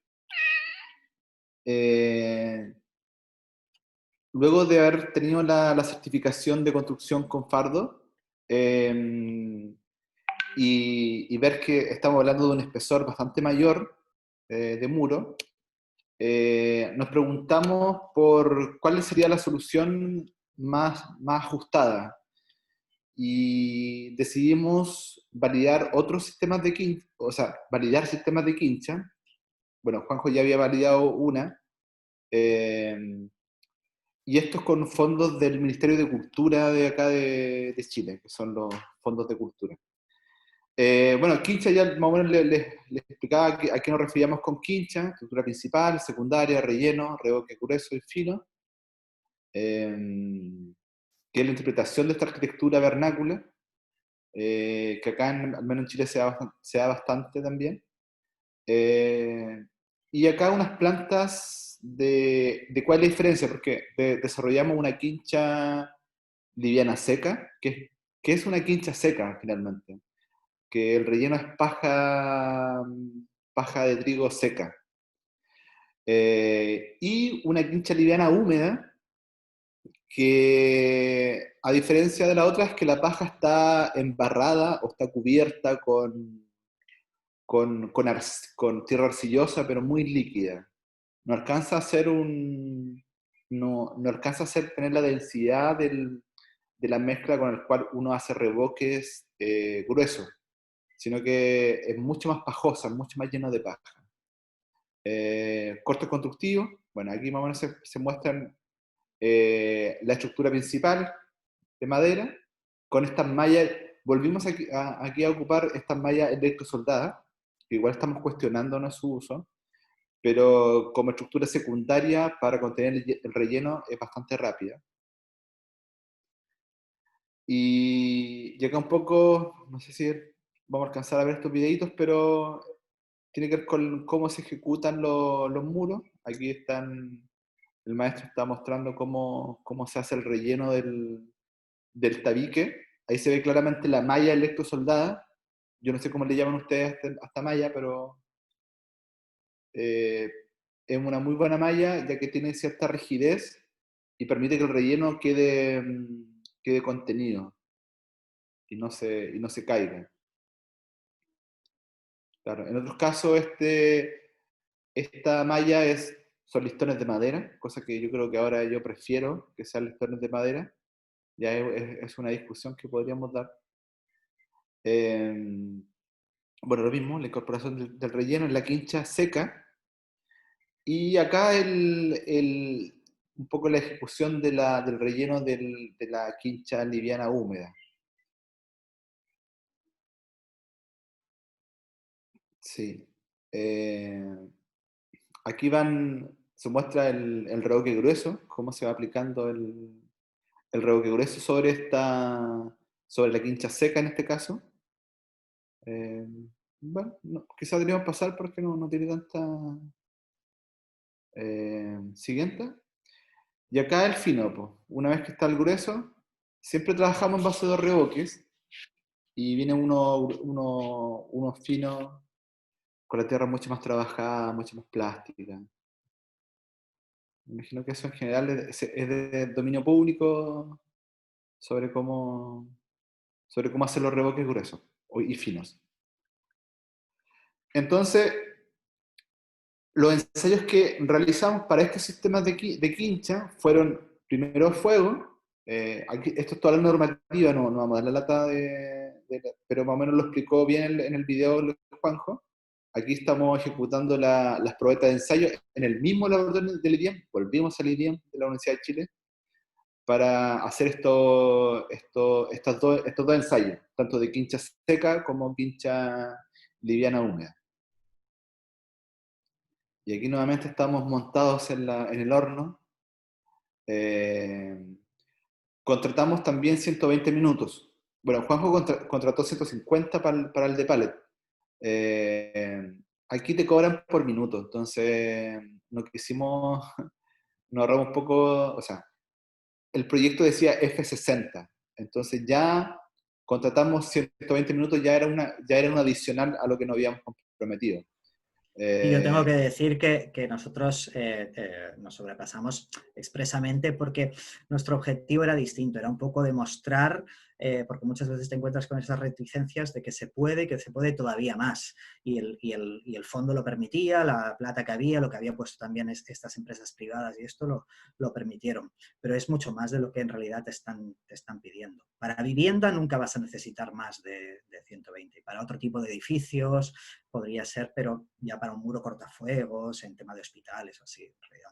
Luego de haber tenido la certificación de construcción con Fardo, y ver que estamos hablando de un espesor bastante mayor de muro, nos preguntamos por cuál sería la solución más ajustada, y decidimos validar otros sistemas de quincha, o sea, validar sistemas de quincha. Bueno, Juanjo ya había validado una, y estos con fondos del Ministerio de Cultura de acá de Chile, que son los fondos de cultura. Bueno, quincha ya más o menos les explicaba a qué nos referíamos con quincha: estructura principal, secundaria, relleno, revoque grueso y fino, que es la interpretación de esta arquitectura vernácula, que acá al menos en Chile se da bastante también. Y acá unas plantas de cuál es la diferencia, porque desarrollamos una quincha liviana seca, que es una quincha seca finalmente, que el relleno es paja de trigo seca. Y una quincha liviana húmeda, que a diferencia de la otra es que la paja está embarrada o está cubierta con tierra arcillosa, pero muy líquida. No alcanza a ser tener la densidad de la mezcla con el cual uno hace revoques gruesos, sino que es mucho más pajosa, mucho más lleno de paja. Cortes constructivos, bueno, aquí más o menos se muestran la estructura principal de madera, con estas mallas. Volvimos aquí a ocupar estas mallas electrosoldadas, que igual estamos cuestionándonos su uso, pero como estructura secundaria para contener el relleno es bastante rápida. Y acá un poco, no sé si vamos a alcanzar a ver estos videitos, pero tiene que ver con cómo se ejecutan los muros. Aquí el maestro está mostrando cómo se hace el relleno del tabique. Ahí se ve claramente la malla electrosoldada. Yo no sé cómo le llaman ustedes a esta malla, pero es una muy buena malla, ya que tiene cierta rigidez y permite que el relleno quede contenido y no se caiga. Claro, en otros casos esta malla son listones de madera, cosa que yo creo que ahora yo prefiero que sean listones de madera. Ya es una discusión que podríamos dar. Bueno, lo mismo, la incorporación del relleno en la quincha seca. Y acá un poco la ejecución del relleno de la quincha liviana húmeda. Sí. Aquí se muestra el revoque grueso, cómo se va aplicando el revoque grueso sobre la quincha seca en este caso. Bueno, quizá deberíamos pasar porque no tiene tanta... siguiente. Y acá el fino, pues. Una vez que está el grueso, siempre trabajamos en base de revoques y viene uno fino con la tierra mucho más trabajada, mucho más plástica. Me imagino que eso en general es de dominio público sobre cómo hacer los revoques gruesos y finos. Entonces, los ensayos que realizamos para estos sistemas de quincha fueron primero fuego. Esto es toda la normativa, no vamos a dar la lata pero más o menos lo explicó bien en el video Juanjo. Aquí estamos ejecutando las probetas de ensayo en el mismo laboratorio del IDIEM. Volvimos al IDIEM de la Universidad de Chile para hacer estos dos ensayos, tanto de quincha seca como quincha liviana húmeda. Y aquí nuevamente estamos montados en el horno. Contratamos también 120 minutos. Bueno, Juanjo contrató 150 para el de pallet. Aquí te cobran por minuto, entonces no quisimos, nos ahorramos un poco, o sea, el proyecto decía F60, entonces ya contratamos 120 minutos, ya era un adicional a lo que nos habíamos comprometido. Y yo tengo que decir que nosotros nos sobrepasamos expresamente porque nuestro objetivo era distinto, era un poco demostrar, porque muchas veces te encuentras con esas reticencias de que se puede todavía más. Y el fondo lo permitía, la plata que había, lo que había puesto también estas empresas privadas y esto lo permitieron. Pero es mucho más de lo que en realidad te están pidiendo. Para vivienda nunca vas a necesitar más de 120. Para otro tipo de edificios podría ser, pero ya para un muro cortafuegos, en tema de hospitales o así, en realidad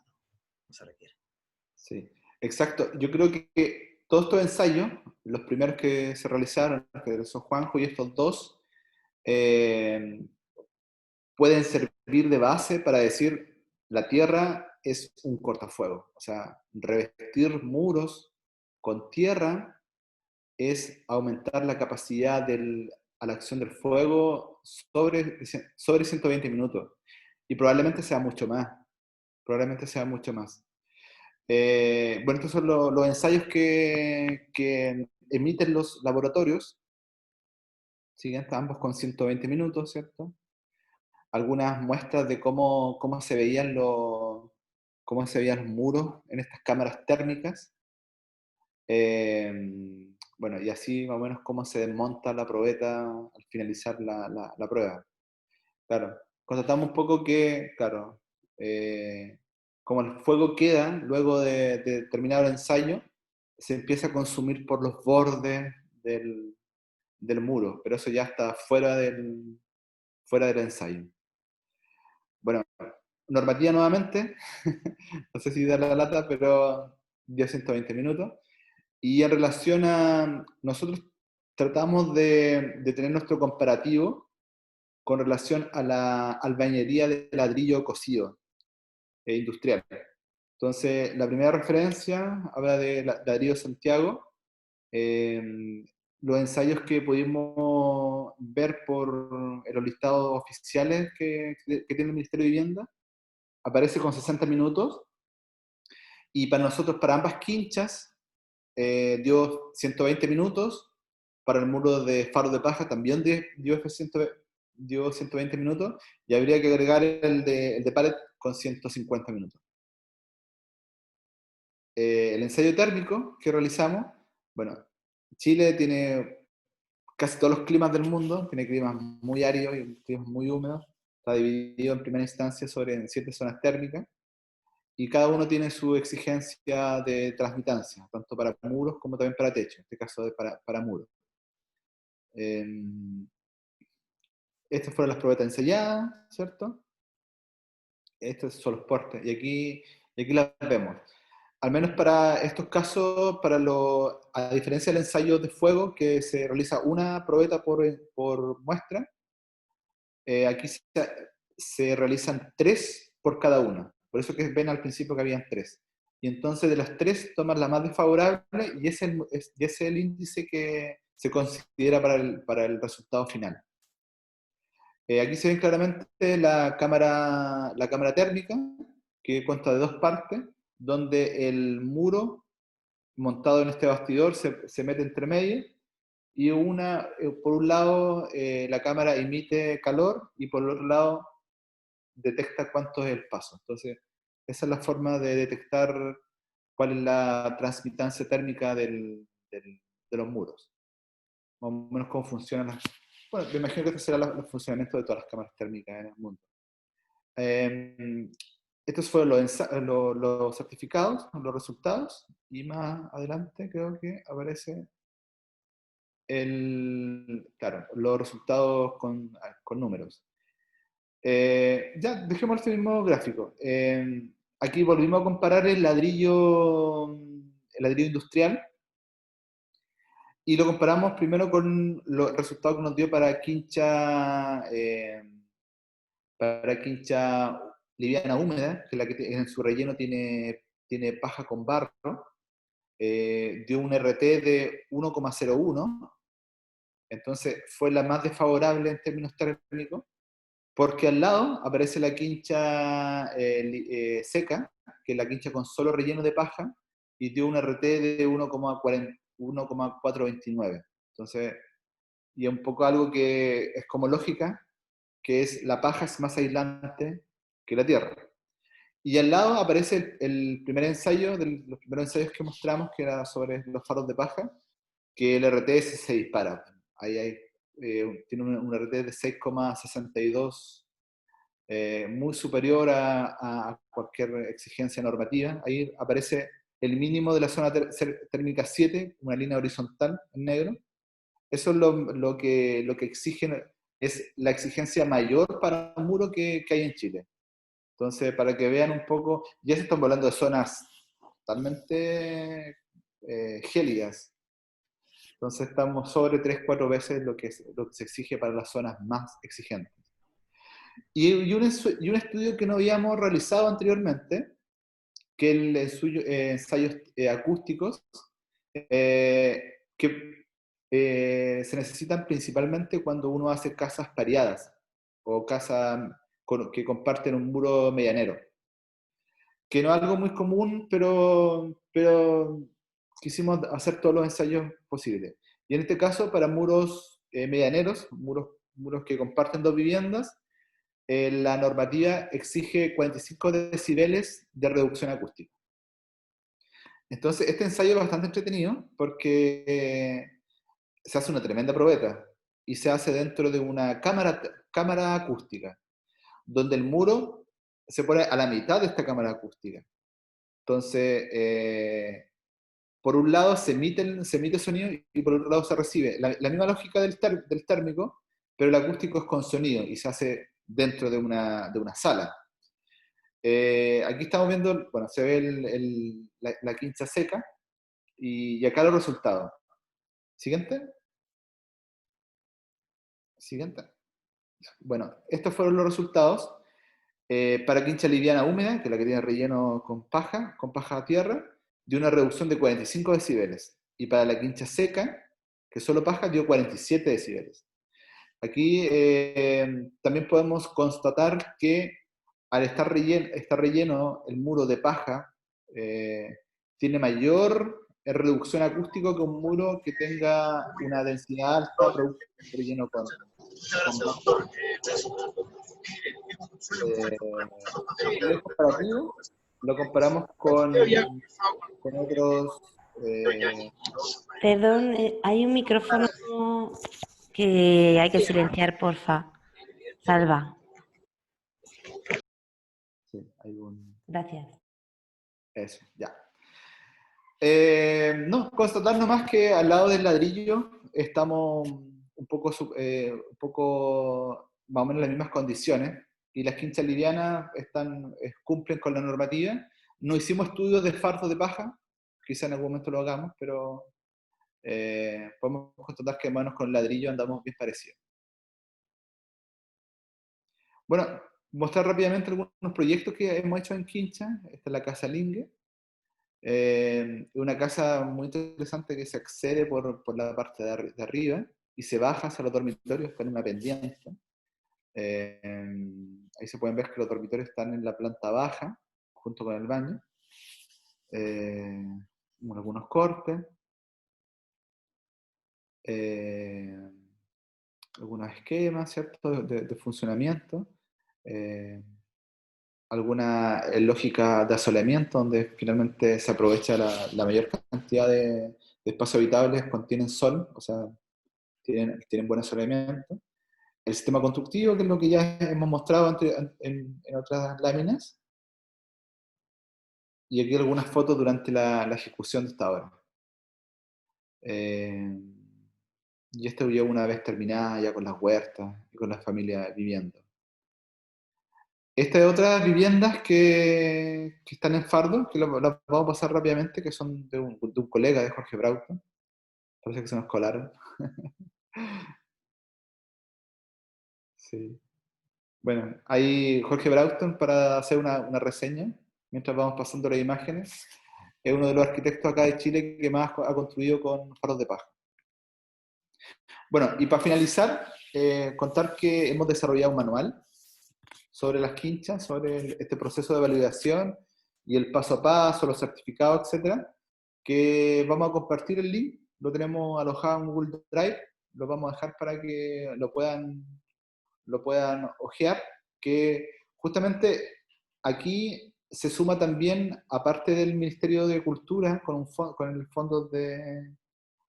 no se requiere. Sí, exacto. Yo creo que todos estos ensayos, los primeros que se realizaron, que realizó Juanjo y estos dos, pueden servir de base para decir la tierra es un cortafuego. O sea, revestir muros con tierra es aumentar la capacidad a la acción del fuego sobre 120 minutos. Y probablemente sea mucho más. Probablemente sea mucho más. Bueno, estos son los ensayos que emiten los laboratorios. Siguiente, ambos con 120 minutos, ¿cierto? Algunas muestras de cómo se veían los muros en estas cámaras térmicas. Bueno, y así más o menos cómo se desmonta la probeta al finalizar la prueba. Claro, constatamos un poco que, claro, como el fuego queda luego de terminar el ensayo, se empieza a consumir por los bordes del muro, pero eso ya está fuera del ensayo. Bueno, normativa nuevamente, no sé si da la lata, pero dio 120 minutos. Y en relación a, nosotros tratamos de tener nuestro comparativo con relación a la albañería de ladrillo cocido industrial. Entonces, la primera referencia habla de ladrillo Santiago. Los ensayos que pudimos ver en los listados oficiales que tiene el Ministerio de Vivienda, aparece con 60 minutos. Y para nosotros, para ambas quinchas, dio 120 minutos. Para el muro de Faro de Paja también dio 120 minutos. Y habría que agregar el de pallet con 150 minutos. El ensayo térmico que realizamos, bueno, Chile tiene casi todos los climas del mundo, tiene climas muy áridos y climas muy húmedos. Está dividido en primera instancia en 7 zonas térmicas. Y cada uno tiene su exigencia de transmitancia, tanto para muros como también para techo, en este caso para muros. Estas fueron las probetas ensayadas, ¿cierto? Estos son los portes, y aquí las vemos. al menos para estos casos, a diferencia del ensayo de fuego, que se realiza una probeta por muestra, aquí se realizan 3 por cada una. Por eso que ven al principio que habían 3. Y entonces de las 3 toman la más desfavorable y ese es el índice que se considera para el resultado final. Aquí se ve claramente la cámara térmica, que consta de 2 partes, donde el muro montado en este bastidor se mete entre medio, y por un lado la cámara emite calor y por el otro lado detecta cuánto es el paso. Entonces, esa es la forma de detectar cuál es la transmitancia térmica de los muros. Más o menos cómo funcionan Bueno, me imagino que este será el funcionamiento de todas las cámaras térmicas en el mundo. Estos fueron los certificados, los resultados, y más adelante creo que aparece claro, los resultados con números. Ya, dejemos este mismo gráfico. Aquí volvimos a comparar el ladrillo industrial, y lo comparamos primero con los resultados que nos dio para quincha liviana húmeda, que es la que en su relleno tiene paja con barro. Dio un RT de 1,01, entonces fue la más desfavorable en términos térmicos, porque al lado aparece la quincha seca, que es la quincha con solo relleno de paja, y dio un RT de 1,429. Entonces, y es un poco algo que es como lógica, que es la paja es más aislante que la tierra. Y al lado aparece el primer ensayo, los primeros ensayos que mostramos, que era sobre los faros de paja, que el RTS se dispara. Ahí tiene un RT de 6,62, muy superior a cualquier exigencia normativa. Ahí aparece el mínimo de la zona térmica 7, una línea horizontal en negro. Eso es lo que exigen, es la exigencia mayor para un muro que hay en Chile. Entonces, para que vean un poco, ya se están hablando de zonas totalmente gélidas. Entonces estamos sobre 3-4 veces lo que se exige para las zonas más exigentes. Y un estudio que no habíamos realizado anteriormente, que el ensayos acústicos, que se necesitan principalmente cuando uno hace casas pareadas o casas que comparten un muro medianero, que no es algo muy común, pero quisimos hacer todos los ensayos posibles. Y en este caso, para muros medianeros, muros que comparten 2 viviendas, la normativa exige 45 decibeles de reducción acústica. Entonces, este ensayo es bastante entretenido porque se hace una tremenda probeta y se hace dentro de una cámara acústica, donde el muro se pone a la mitad de esta cámara acústica. Entonces, por un lado se emite sonido y por otro lado se recibe. La misma lógica del térmico, pero el acústico es con sonido y se hace dentro de una sala. Aquí estamos viendo, bueno, se ve la quincha seca y acá los resultados. Siguiente. Siguiente. Bueno, estos fueron los resultados. Para quincha liviana húmeda, que es la que tiene relleno con paja a tierra, dio una reducción de 45 decibeles. Y para la quincha seca, que solo paja, dio 47 decibeles. Aquí también podemos constatar que al estar relleno el muro de paja, tiene mayor reducción acústica que un muro que tenga una densidad alta relleno con el comparativo lo comparamos con otros. Perdón, hay un micrófono que hay que silenciar, porfa. Salva. Sí, hay un. Gracias. Eso, ya. No, constatar nomás que al lado del ladrillo estamos un poco más o menos en las mismas condiciones, y las quinchas livianas cumplen con la normativa. No hicimos estudios de fardos de paja, quizá en algún momento lo hagamos, pero podemos constatar que más o menos con ladrillo andamos bien parecidos. Bueno, mostrar rápidamente algunos proyectos que hemos hecho en Quincha. Esta es la Casa Lingue. Una casa muy interesante que se accede por la parte de arriba y se baja hacia los dormitorios, está en una pendiente. Ahí se pueden ver que los dormitorios están en la planta baja, junto con el baño. Algunos cortes. Algunos esquemas, ¿cierto?, de funcionamiento. Alguna lógica de asoleamiento, donde finalmente se aprovecha la mayor cantidad de espacios habitables, contienen sol, o sea, tienen buen asoleamiento. El sistema constructivo, que es lo que ya hemos mostrado en otras láminas. Y aquí algunas fotos durante la ejecución de esta obra. Y esto ya una vez terminada, ya con las huertas y con las familias viviendo. Estas es otras viviendas que están en Fardo, que las vamos a pasar rápidamente, que son de un colega de Jorge Broughton. Parece que se nos colaron. Sí. Bueno, ahí Jorge Broughton, para hacer una reseña, mientras vamos pasando las imágenes, es uno de los arquitectos acá de Chile que más ha construido con faros de paja. Bueno, y para finalizar, contar que hemos desarrollado un manual sobre las quinchas, sobre este proceso de validación y el paso a paso, los certificados, etcétera, que vamos a compartir el link, lo tenemos alojado en Google Drive, lo vamos a dejar para que lo puedan hojear, que justamente aquí se suma también, aparte del Ministerio de Cultura, con el fondo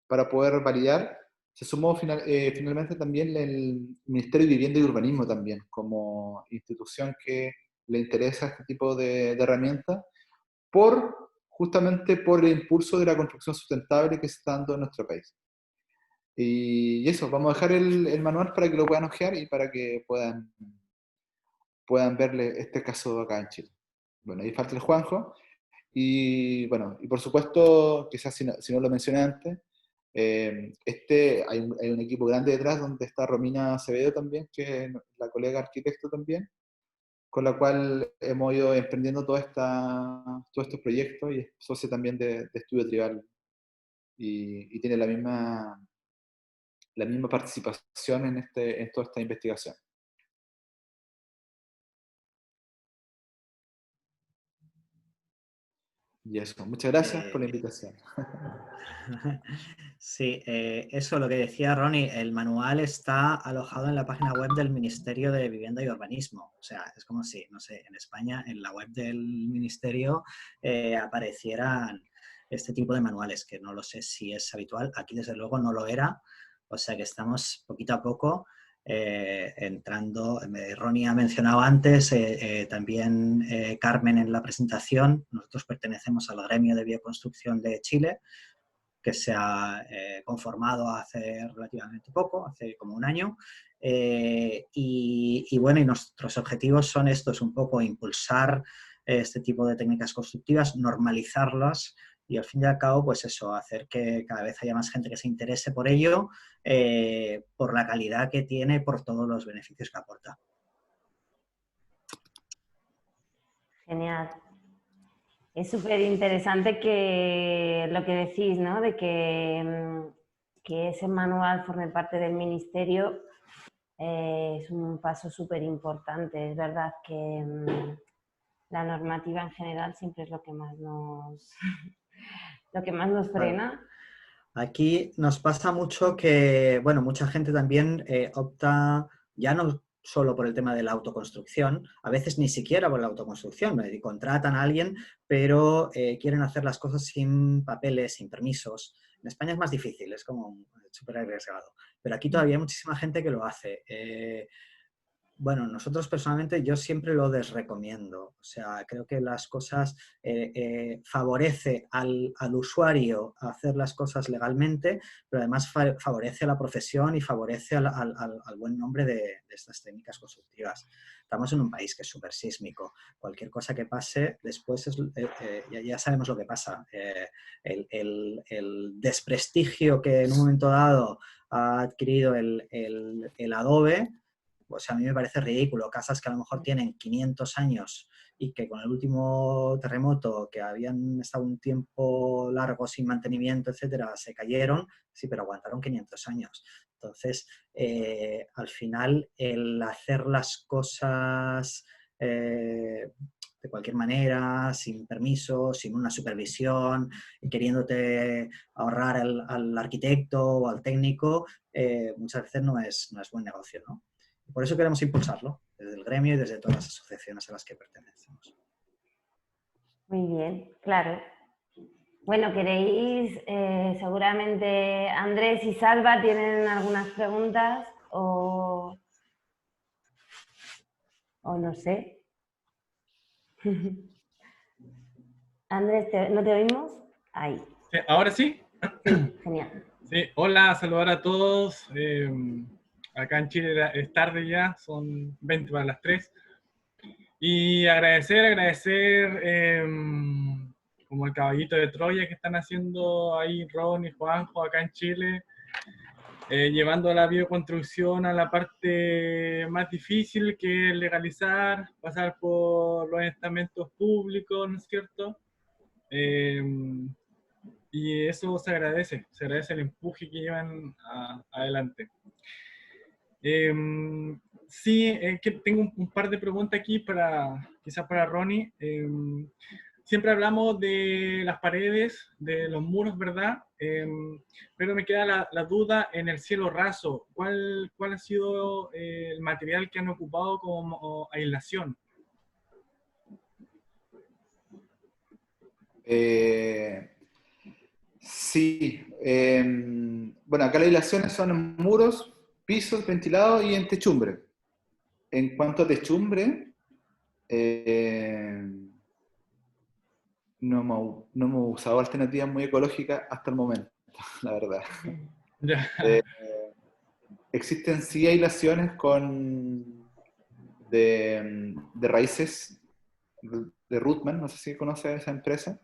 para poder validar, se sumó finalmente también el Ministerio de Vivienda y Urbanismo también, como institución que le interesa este tipo de herramientas, justamente por el impulso de la construcción sustentable que se está dando en nuestro país. Y eso, vamos a dejar el manual para que lo puedan ojear y para que puedan verle este caso acá en Chile. Bueno, ahí falta el Juanjo. Y bueno, y por supuesto, quizás si no lo mencioné antes, hay un equipo grande detrás donde está Romina Acevedo también, que es la colega arquitecto también, con la cual hemos ido emprendiendo todos estos proyectos y es socia también de Estudio Tribal y tiene la misma participación en toda esta investigación. Y eso, muchas gracias por la invitación. Sí, eso lo que decía Ronnie, el manual está alojado en la página web del Ministerio de Vivienda y Urbanismo. O sea, es como si, no sé, en España, en la web del Ministerio aparecieran este tipo de manuales, que no lo sé si es habitual. Aquí, desde luego, no lo era. O sea, que estamos poquito a poco entrando. Ronnie ha mencionado antes, también Carmen en la presentación. Nosotros pertenecemos al gremio de bioconstrucción de Chile, que se ha conformado hace relativamente poco, hace como un año. Y bueno, y nuestros objetivos son estos, un poco impulsar este tipo de técnicas constructivas, normalizarlas y al fin y al cabo, pues eso, hacer que cada vez haya más gente que se interese por ello, por la calidad que tiene, por todos los beneficios que aporta. Genial. Es súper interesante que lo que decís, ¿no? De que ese manual forme parte del ministerio. Es un paso súper importante. Es verdad que la normativa en general siempre es lo que más nos frena. Aquí nos pasa mucho que, bueno, mucha gente también opta ya no solo por el tema de la autoconstrucción, a veces ni siquiera por la autoconstrucción, contratan a alguien, pero quieren hacer las cosas sin papeles, sin permisos. En España es más difícil, es como súper arriesgado, pero aquí todavía hay muchísima gente que lo hace. Bueno, nosotros personalmente yo siempre lo desrecomiendo. O sea, creo que las cosas favorece al usuario a hacer las cosas legalmente, pero además favorece a la profesión y favorece al buen nombre de estas técnicas constructivas. Estamos en un país que es súper sísmico. Cualquier cosa que pase, después ya sabemos lo que pasa. El desprestigio que en un momento dado ha adquirido el adobe, pues a mí me parece ridículo. Casas que a lo mejor tienen 500 años y que con el último terremoto, que habían estado un tiempo largo sin mantenimiento, etcétera, se cayeron, sí, pero aguantaron 500 años. Entonces, al final, el hacer las cosas de cualquier manera, sin permiso, sin una supervisión, queriéndote ahorrar al arquitecto o al técnico, muchas veces no es buen negocio, ¿no? Por eso queremos impulsarlo, desde el gremio y desde todas las asociaciones a las que pertenecemos. Muy bien, claro. Bueno, queréis, seguramente Andrés y Salva tienen algunas preguntas o no sé. Andrés, ¿no te oímos? Ahí. ¿Ahora sí? Sí, genial. Sí, hola, saludar a todos. Acá en Chile es tarde ya, son 20 para las 3. Y agradecer, como el caballito de Troya que están haciendo ahí Ron y Juanjo acá en Chile, llevando la bioconstrucción a la parte más difícil, que es legalizar, pasar por los estamentos públicos, ¿no es cierto? Y eso se agradece el empuje que llevan adelante. Sí, que tengo un par de preguntas aquí quizás para Ronnie. Siempre hablamos de las paredes, de los muros, ¿verdad? Pero me queda la duda en el cielo raso. ¿Cuál ha sido el material que han ocupado como aislación? Sí. Bueno, acá las aislaciones son en muros, pisos, ventilados y en techumbre. En cuanto a techumbre, no hemos usado alternativas muy ecológicas hasta el momento, la verdad. Ya. Existen sí aislaciones de raíces de Rootman, no sé si conoces esa empresa.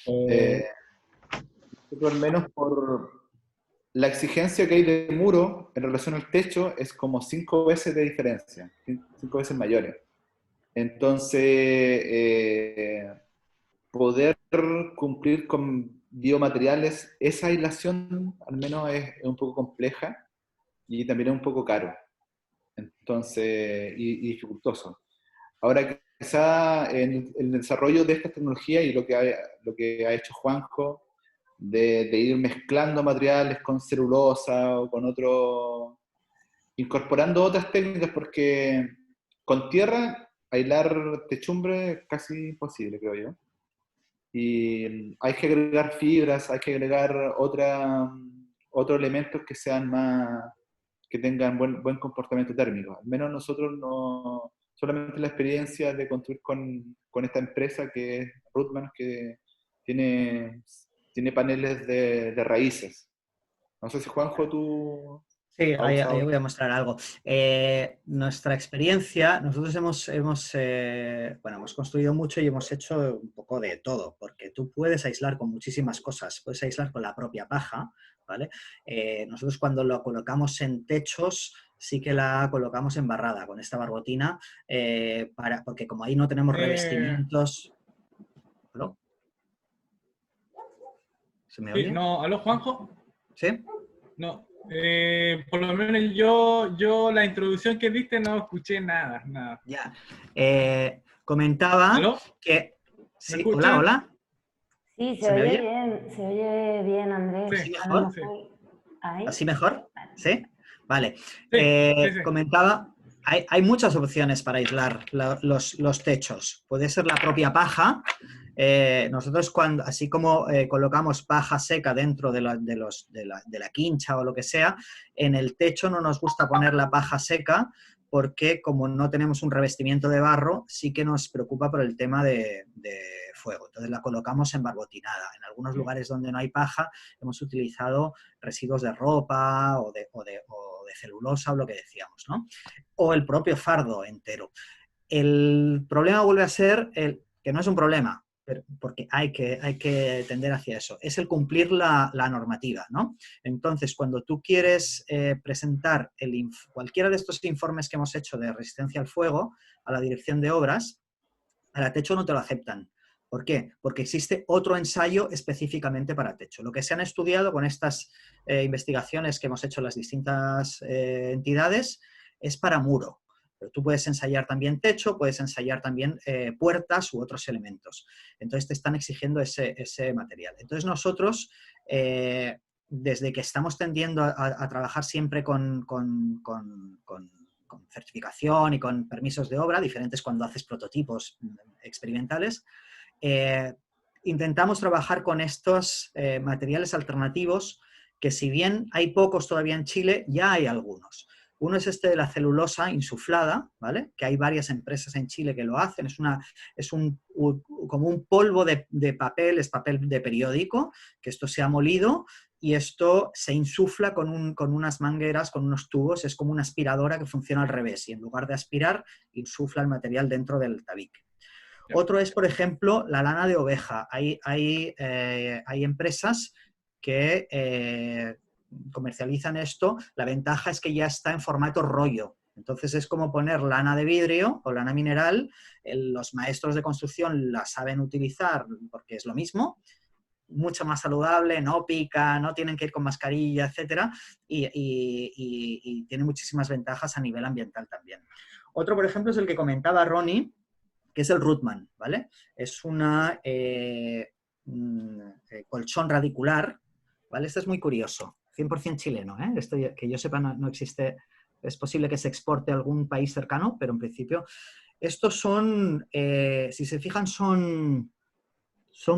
Pero al menos por la exigencia que hay de muro en relación al techo es como 5 veces de diferencia, 5 veces mayores. Entonces, poder cumplir con biomateriales, esa aislación al menos es un poco compleja y también es un poco caro. Entonces, y dificultoso. Ahora, quizá en el desarrollo de esta tecnología y lo que ha hecho Juanjo, de ir mezclando materiales con celulosa o con otro, incorporando otras técnicas, porque con tierra aislar techumbre es casi imposible, creo yo. Y hay que agregar fibras, hay que agregar otros elementos que sean que tengan buen comportamiento térmico. Al menos nosotros no, solamente la experiencia de construir con esta empresa que es Rootman, que tiene paneles de raíces. No sé si Juanjo, tú... Sí, ahí voy a mostrar algo. Nuestra experiencia, nosotros hemos construido mucho y hemos hecho un poco de todo, porque tú puedes aislar con muchísimas cosas, puedes aislar con la propia paja, ¿vale? Nosotros cuando lo colocamos en techos, sí que la colocamos embarrada con esta barbotina, porque como ahí no tenemos revestimientos... ¿Aló? ¿Se me oye? Sí, no, ¿aló, Juanjo? ¿Sí? No. Por lo menos yo la introducción que diste no escuché nada. Ya. Comentaba ¿Aló? que... ¿Me Sí, escuchan? hola. Sí, ¿Se me oye? se oye bien, Andrés. Sí, A lo mejor? mejor... ¿Ahí? ¿Así mejor? ¿Sí? Vale. Sí. Comentaba, hay muchas opciones para aislar los techos. Puede ser la propia paja. Nosotros, así como colocamos paja seca dentro de la quincha o lo que sea, en el techo no nos gusta poner la paja seca porque como no tenemos un revestimiento de barro, sí que nos preocupa por el tema de fuego. Entonces la colocamos en barbotinada. En algunos lugares donde no hay paja hemos utilizado residuos de ropa o de celulosa o lo que decíamos, ¿no? O el propio fardo entero. El problema vuelve a ser que no es un problema, porque hay que tender hacia eso, es el cumplir la normativa, ¿no? Entonces, cuando tú quieres presentar cualquiera de estos informes que hemos hecho de resistencia al fuego a la dirección de obras, a la techo no te lo aceptan. ¿Por qué? Porque existe otro ensayo específicamente para techo. Lo que se han estudiado con estas investigaciones que hemos hecho las distintas entidades es para muro. Pero tú puedes ensayar también techo, puedes ensayar también puertas u otros elementos. Entonces te están exigiendo ese material. Entonces nosotros, desde que estamos tendiendo a trabajar siempre con certificación y con permisos de obra, diferentes cuando haces prototipos experimentales, intentamos trabajar con estos materiales alternativos que, si bien hay pocos todavía en Chile, ya hay algunos. Uno es este de la celulosa insuflada, ¿vale? Que hay varias empresas en Chile que lo hacen. Es como un polvo de papel, es papel de periódico, que esto se ha molido y esto se insufla con unas mangueras, con unos tubos. Es como una aspiradora que funciona al revés y en lugar de aspirar, insufla el material dentro del tabique. Otro es, por ejemplo, la lana de oveja. Hay empresas que comercializan esto. La ventaja es que ya está en formato rollo. Entonces es como poner lana de vidrio o lana mineral. Los maestros de construcción la saben utilizar porque es lo mismo. Mucho más saludable, no pica, no tienen que ir con mascarilla, etc. Y tiene muchísimas ventajas a nivel ambiental también. Otro, por ejemplo, es el que comentaba Ronnie, que es el Rootman, ¿vale? Es una colchón radicular, ¿vale? Este es muy curioso, 100% chileno, ¿eh? Esto, que yo sepa, no existe, es posible que se exporte a algún país cercano, pero en principio estos son, si se fijan, son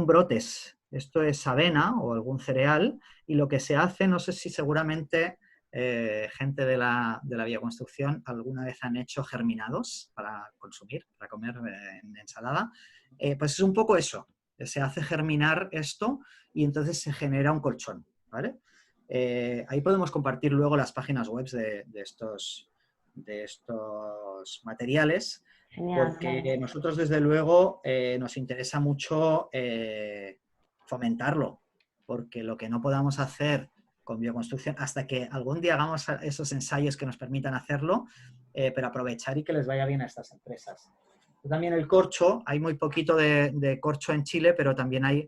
brotes. Esto es avena o algún cereal y lo que se hace, no sé si seguramente gente de la bioconstrucción alguna vez han hecho germinados para consumir, para comer en ensalada, pues es un poco eso. Se hace germinar esto y entonces se genera un colchón, ¿vale? Ahí podemos compartir luego las páginas web de estos materiales. Genial, Porque claro. nosotros, desde luego, nos interesa mucho fomentarlo, porque lo que no podamos hacer con bioconstrucción, hasta que algún día hagamos esos ensayos que nos permitan hacerlo, pero aprovechar y que les vaya bien a estas empresas. También el corcho, hay muy poquito de corcho en Chile, pero también hay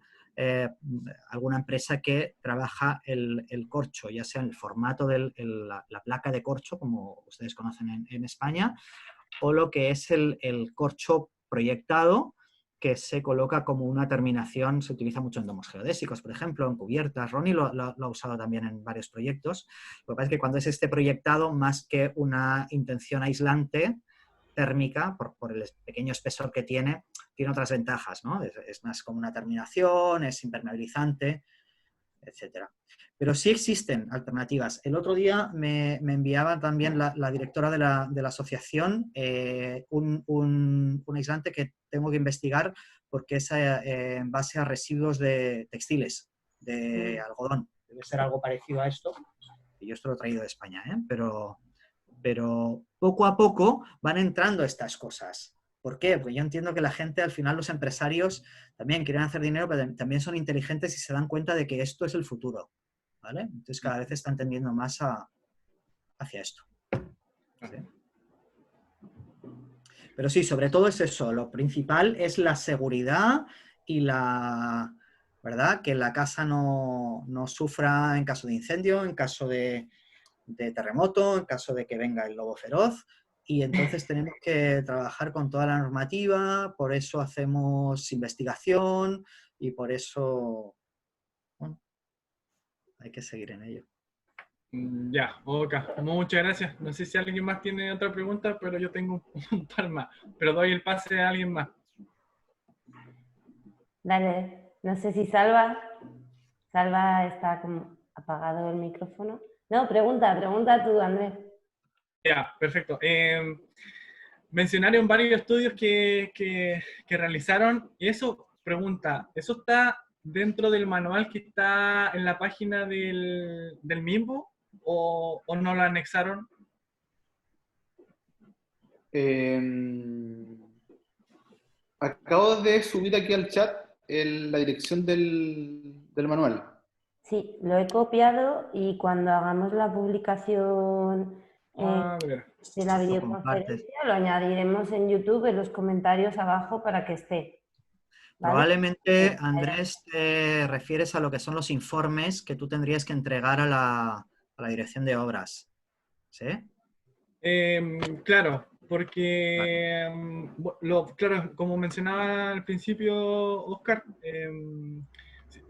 alguna empresa que trabaja el corcho, ya sea en el formato de la placa de corcho, como ustedes conocen en España, o lo que es el corcho proyectado, que se coloca como una terminación, se utiliza mucho en domos geodésicos, por ejemplo, en cubiertas. Ronnie lo ha usado también en varios proyectos. Lo que pasa es que cuando es este proyectado, más que una intención aislante térmica, por el pequeño espesor que tiene otras ventajas, ¿no? Es más como una terminación, es impermeabilizante, etcétera. Pero sí existen alternativas. El otro día me enviaba también la directora de la asociación un aislante que tengo que investigar porque es en base a residuos de textiles, de algodón. Debe ser algo parecido a esto. Y yo esto lo he traído de España, ¿eh? Pero poco a poco van entrando estas cosas. ¿Por qué? Porque yo entiendo que la gente, al final, los empresarios también quieren hacer dinero, pero también son inteligentes y se dan cuenta de que esto es el futuro, ¿vale? Entonces cada vez están tendiendo más hacia esto. ¿Sí? Pero sí, sobre todo es eso. Lo principal es la seguridad y ¿verdad? Que la casa no sufra en caso de incendio, en caso de terremoto, en caso de que venga el lobo feroz. Y entonces tenemos que trabajar con toda la normativa, por eso hacemos investigación y por eso, bueno, hay que seguir en ello. Ya, ok. Muchas gracias. No sé si alguien más tiene otra pregunta, pero yo tengo un par más. Pero doy el pase a alguien más. Dale, no sé si Salva está como apagado el micrófono. No, pregunta tú, Andrés. Ya, perfecto. Mencionaron varios estudios que realizaron, y eso, pregunta, ¿eso está dentro del manual que está en la página del MIMBO o no lo anexaron? Acabo de subir aquí al chat la dirección del manual. Sí, lo he copiado y cuando hagamos la publicación A ver. de la Lo compartes. videoconferencia lo añadiremos en YouTube en los comentarios abajo para que esté. ¿Vale? Probablemente, Andrés, te refieres a lo que son los informes que tú tendrías que entregar a la dirección de obras. ¿Sí? Claro, porque claro, como mencionaba al principio Oscar,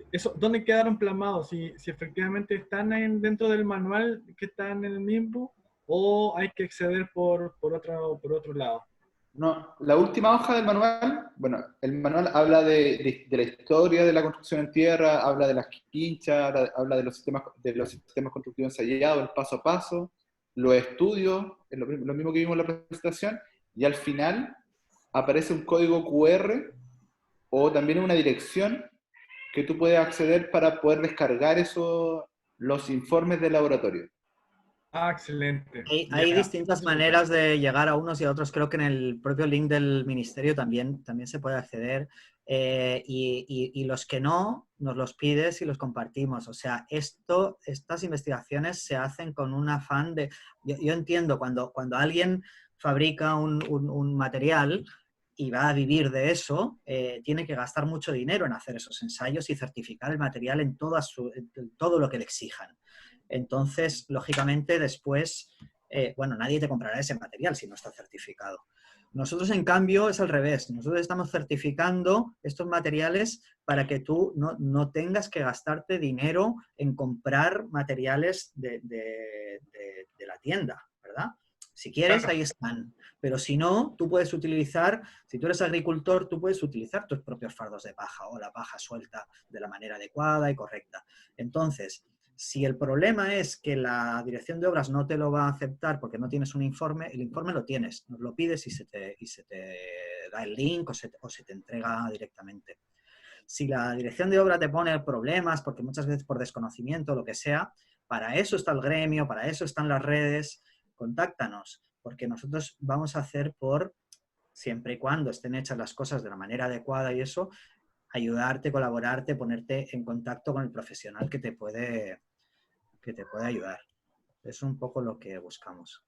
eso, ¿dónde quedaron plasmados? Si efectivamente están dentro del manual que están en el MIMBO o hay que acceder por otro lado. No, la última hoja del manual, bueno, el manual habla de la historia de la construcción en tierra, habla de las quinchas, habla de los sistemas constructivos ensayados, el paso a paso, los estudios, es lo mismo que vimos en la presentación, y al final aparece un código QR o también una dirección que tú puedes acceder para poder descargar los informes del laboratorio. Ah, excelente. Hay Ya, distintas súper. maneras de llegar a unos y a otros. Creo que en el propio link del ministerio también se puede acceder. Y los que no, nos los pides y los compartimos. O sea, estas investigaciones se hacen con un afán de... Yo entiendo cuando alguien fabrica un material y va a vivir de eso, tiene que gastar mucho dinero en hacer esos ensayos y certificar el material en todo lo que le exijan. Entonces, lógicamente, después, bueno, nadie te comprará ese material si no está certificado. Nosotros, en cambio, es al revés. Nosotros estamos certificando estos materiales para que tú no tengas que gastarte dinero en comprar materiales de la tienda, ¿verdad? Si quieres, Claro. ahí están. Pero si no, tú puedes utilizar, si tú eres agricultor, tú puedes utilizar tus propios fardos de paja o la paja suelta de la manera adecuada y correcta. Entonces, si el problema es que la dirección de obras no te lo va a aceptar porque no tienes un informe, el informe lo tienes, nos lo pides y se te da el link o se te entrega directamente. Si la dirección de obra te pone problemas, porque muchas veces por desconocimiento o lo que sea, para eso está el gremio, para eso están las redes, contáctanos, porque nosotros vamos a hacer siempre y cuando estén hechas las cosas de la manera adecuada y eso, ayudarte, colaborarte, ponerte en contacto con el profesional que te puede ayudar. Es un poco lo que buscamos.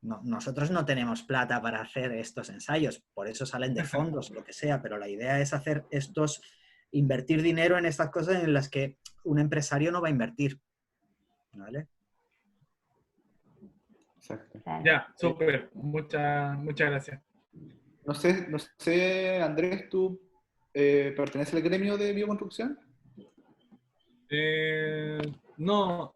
No, nosotros no tenemos plata para hacer estos ensayos, por eso salen de fondos, lo que sea, pero la idea es hacer invertir dinero en estas cosas en las que un empresario no va a invertir. ¿Vale? Exacto. Claro. Ya, súper. Muchas gracias. No sé, Andrés, ¿tú perteneces al gremio de bioconstrucción? No,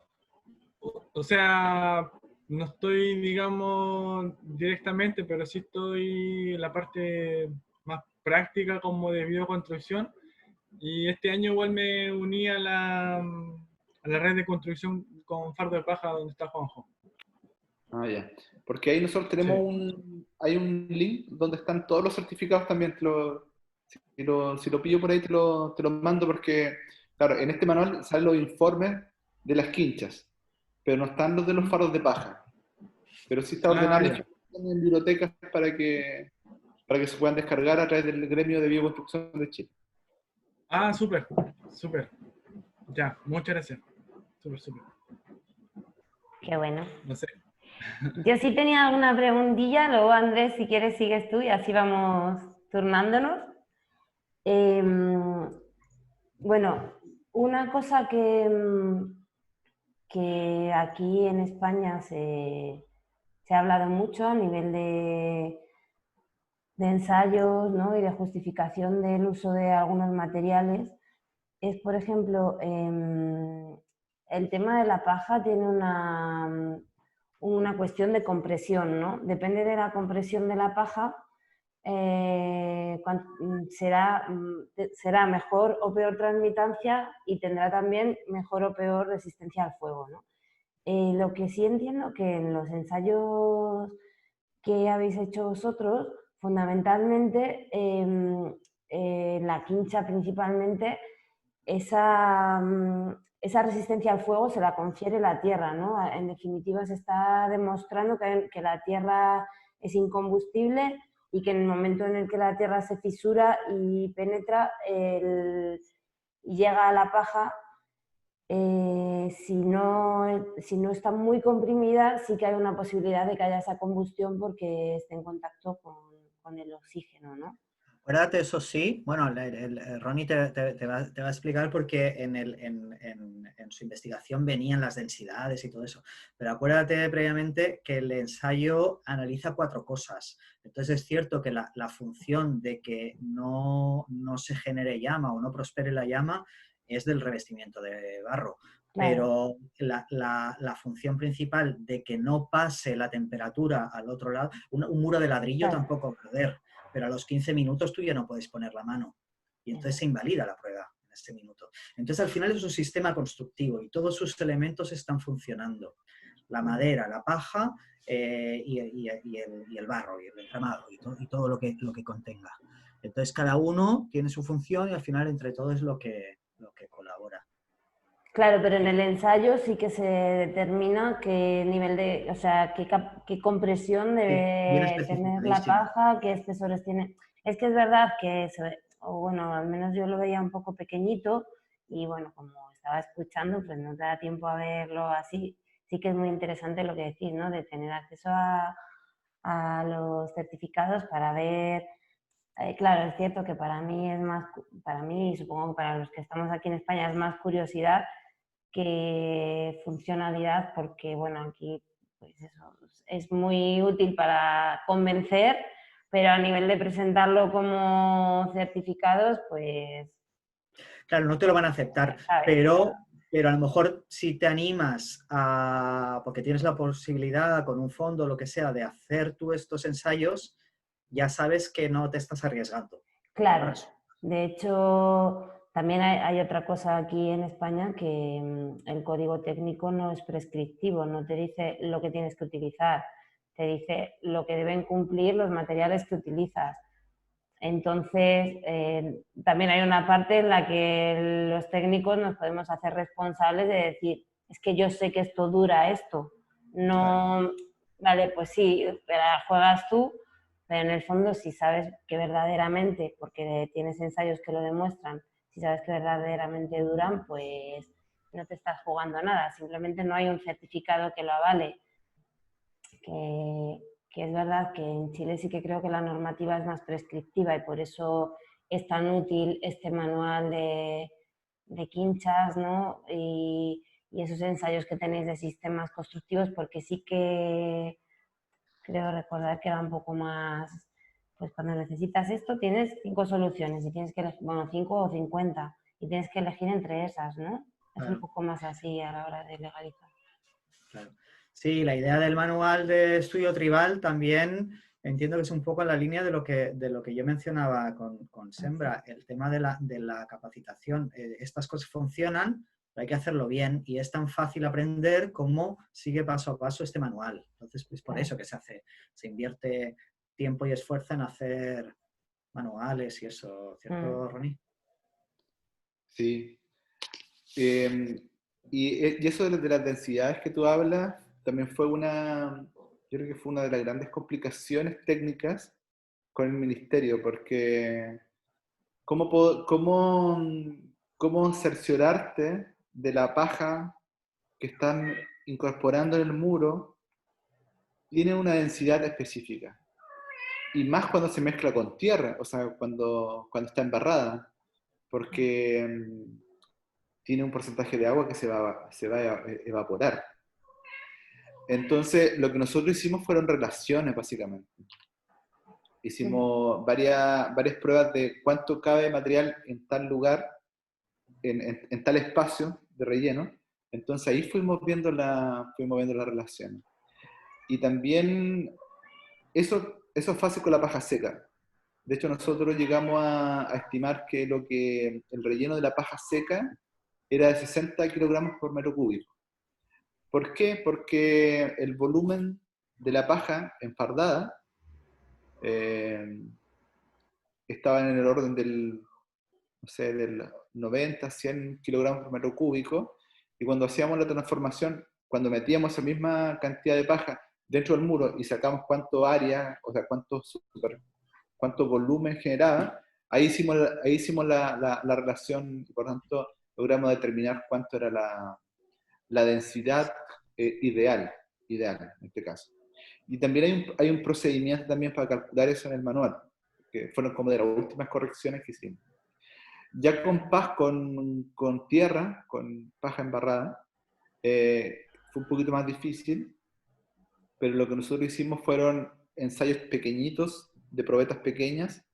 o sea, no estoy, digamos, directamente, pero sí estoy en la parte más práctica como de bioconstrucción. Y este año igual me uní a la red de construcción con fardo de paja donde está Juanjo. Ah, ya. Porque ahí nosotros tenemos hay un link donde están todos los certificados también. Si lo pillo por ahí te lo mando porque, claro, en este manual salen los informes de las quinchas, pero no están los de los faros de paja. Pero sí está ordenado Ya. en bibliotecas para que se puedan descargar a través del gremio de bioconstrucción de Chile. Ah, súper. Ya, muchas gracias. Súper. Qué bueno. No sé. Yo sí tenía alguna preguntilla, luego Andrés, si quieres sigues tú y así vamos turnándonos. Bueno, una cosa que aquí en España se ha hablado mucho a nivel de ensayos, ¿no? Y de justificación del uso de algunos materiales es, por ejemplo, el tema de la paja tiene una cuestión de compresión, ¿no? Depende de la compresión de la paja, será mejor o peor transmitancia y tendrá también mejor o peor resistencia al fuego, ¿no? Lo que sí entiendo que en los ensayos que habéis hecho vosotros, fundamentalmente la quincha principalmente, esa resistencia al fuego se la confiere la Tierra, ¿no? En definitiva, se está demostrando que la Tierra es incombustible y que en el momento en el que la Tierra se fisura y penetra y llega a la paja, si no está muy comprimida, sí que hay una posibilidad de que haya esa combustión porque esté en contacto con el oxígeno, ¿no? Acuérdate, eso sí, bueno, Ronnie te va a explicar porque en su investigación venían las densidades y todo eso, pero acuérdate previamente que el ensayo analiza 4 cosas. Entonces es cierto que la función de que no se genere llama o no prospere la llama es del revestimiento de barro, Claro. pero la función principal de que no pase la temperatura al otro lado, un muro de ladrillo Claro. tampoco va a arder, pero a los 15 minutos tú ya no puedes poner la mano y entonces se invalida la prueba en ese minuto. Entonces al final es un sistema constructivo y todos sus elementos están funcionando. La madera, la paja y el barro y el entramado y todo lo que contenga. Entonces cada uno tiene su función y al final entre todos es lo que colabora. Claro, pero en el ensayo sí que se determina qué nivel de, o sea, qué compresión Sí, bien debe tener la especificadísimo. paja, qué espesores tiene. Es que es verdad que, o bueno, al menos yo lo veía un poco pequeñito y bueno, como estaba escuchando, pues no te da tiempo a verlo así. Sí que es muy interesante lo que decís, ¿no? De tener acceso a los certificados para ver. Claro, es cierto que para mí es más, para mí y supongo que para los que estamos aquí en España es más curiosidad que funcionalidad, porque bueno, aquí pues eso, es muy útil para convencer, pero a nivel de presentarlo como certificados, pues Claro, no te lo van a aceptar, ¿sabes? pero a lo mejor si te animas porque tienes la posibilidad con un fondo o lo que sea de hacer tú estos ensayos, ya sabes que no te estás arriesgando. Claro, ¿Sabes? de hecho, también hay otra cosa aquí en España que el código técnico no es prescriptivo, no te dice lo que tienes que utilizar, te dice lo que deben cumplir los materiales que utilizas. Entonces, también hay una parte en la que los técnicos nos podemos hacer responsables de decir, es que yo sé que esto dura esto. Claro. No, vale, pues sí, te la juegas tú, pero en el fondo si sabes que verdaderamente, porque tienes ensayos que lo demuestran, si sabes que verdaderamente duran, pues no te estás jugando nada, simplemente no hay un certificado que lo avale. Que, que es verdad que en Chile sí que creo que la normativa es más prescriptiva y por eso es tan útil este manual de quinchas, ¿no? Y esos ensayos que tenéis de sistemas constructivos, porque sí que creo recordar que era un poco más, pues cuando necesitas esto tienes 5 soluciones y tienes que elegir, bueno, 5 o 50 y tienes que elegir entre esas, ¿no? Es un Claro, poco más así a la hora de legalizar. claro. Sí, la idea del manual de estudio tribal también entiendo que es un poco en la línea de lo que yo mencionaba con Sembra, el tema de la capacitación. Estas cosas funcionan, pero hay que hacerlo bien y es tan fácil aprender como sigue paso a paso este manual. Entonces, es por eso que se invierte tiempo y esfuerzo en hacer manuales y eso, ¿cierto, Ronnie? Sí. Y eso de las densidades que tú hablas, también fue yo creo que fue una de las grandes complicaciones técnicas con el ministerio, porque ¿cómo cerciorarte de la paja que están incorporando en el muro tiene una densidad específica? Y más cuando se mezcla con tierra, o sea, cuando está embarrada, porque tiene un porcentaje de agua que se va a evaporar. Entonces, lo que nosotros hicimos fueron relaciones, básicamente. Hicimos varias pruebas de cuánto cabe material en tal lugar, en tal espacio de relleno. Entonces ahí fuimos viendo las relaciones. Y también eso es fácil con la paja seca. De hecho, nosotros llegamos a estimar que el relleno de la paja seca era de 60 kilogramos por metro cúbico. ¿Por qué? Porque el volumen de la paja enfardada estaba en el orden del, no sé, del 90, 100 kilogramos por metro cúbico, y cuando hacíamos la transformación, cuando metíamos esa misma cantidad de paja dentro del muro y sacamos cuánto área, o sea, cuánto volumen generaba, ahí hicimos la relación, y por tanto logramos determinar cuánto era la densidad ideal en este caso. Y también hay un procedimiento también para calcular eso en el manual, que fueron como de las últimas correcciones que hicimos. Ya con tierra, con paja embarrada, fue un poquito más difícil, pero lo que nosotros hicimos fueron ensayos pequeñitos, de probetas pequeñas,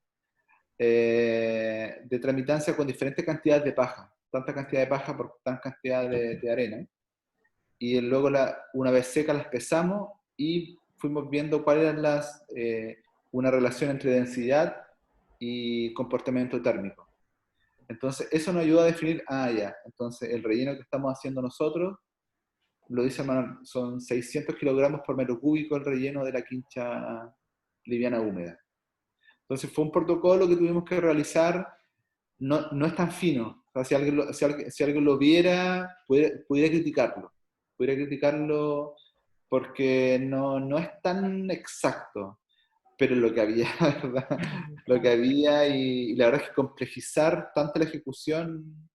de tramitancia con diferentes cantidades de paja, tanta cantidad de paja por tanta cantidad de arena, y luego una vez secas las pesamos y fuimos viendo cuál era una relación entre densidad y comportamiento térmico. Entonces, eso nos ayuda a definir, ya, entonces el relleno que estamos haciendo nosotros, lo dice Manuel, son 600 kilogramos por metro cúbico el relleno de la quincha liviana húmeda. Entonces, fue un protocolo que tuvimos que realizar, no es tan fino. O sea, si alguien lo viera, pudiera criticarlo porque no es tan exacto. Pero lo que había, ¿verdad? Lo que había, y la verdad es que complejizar tanto la ejecución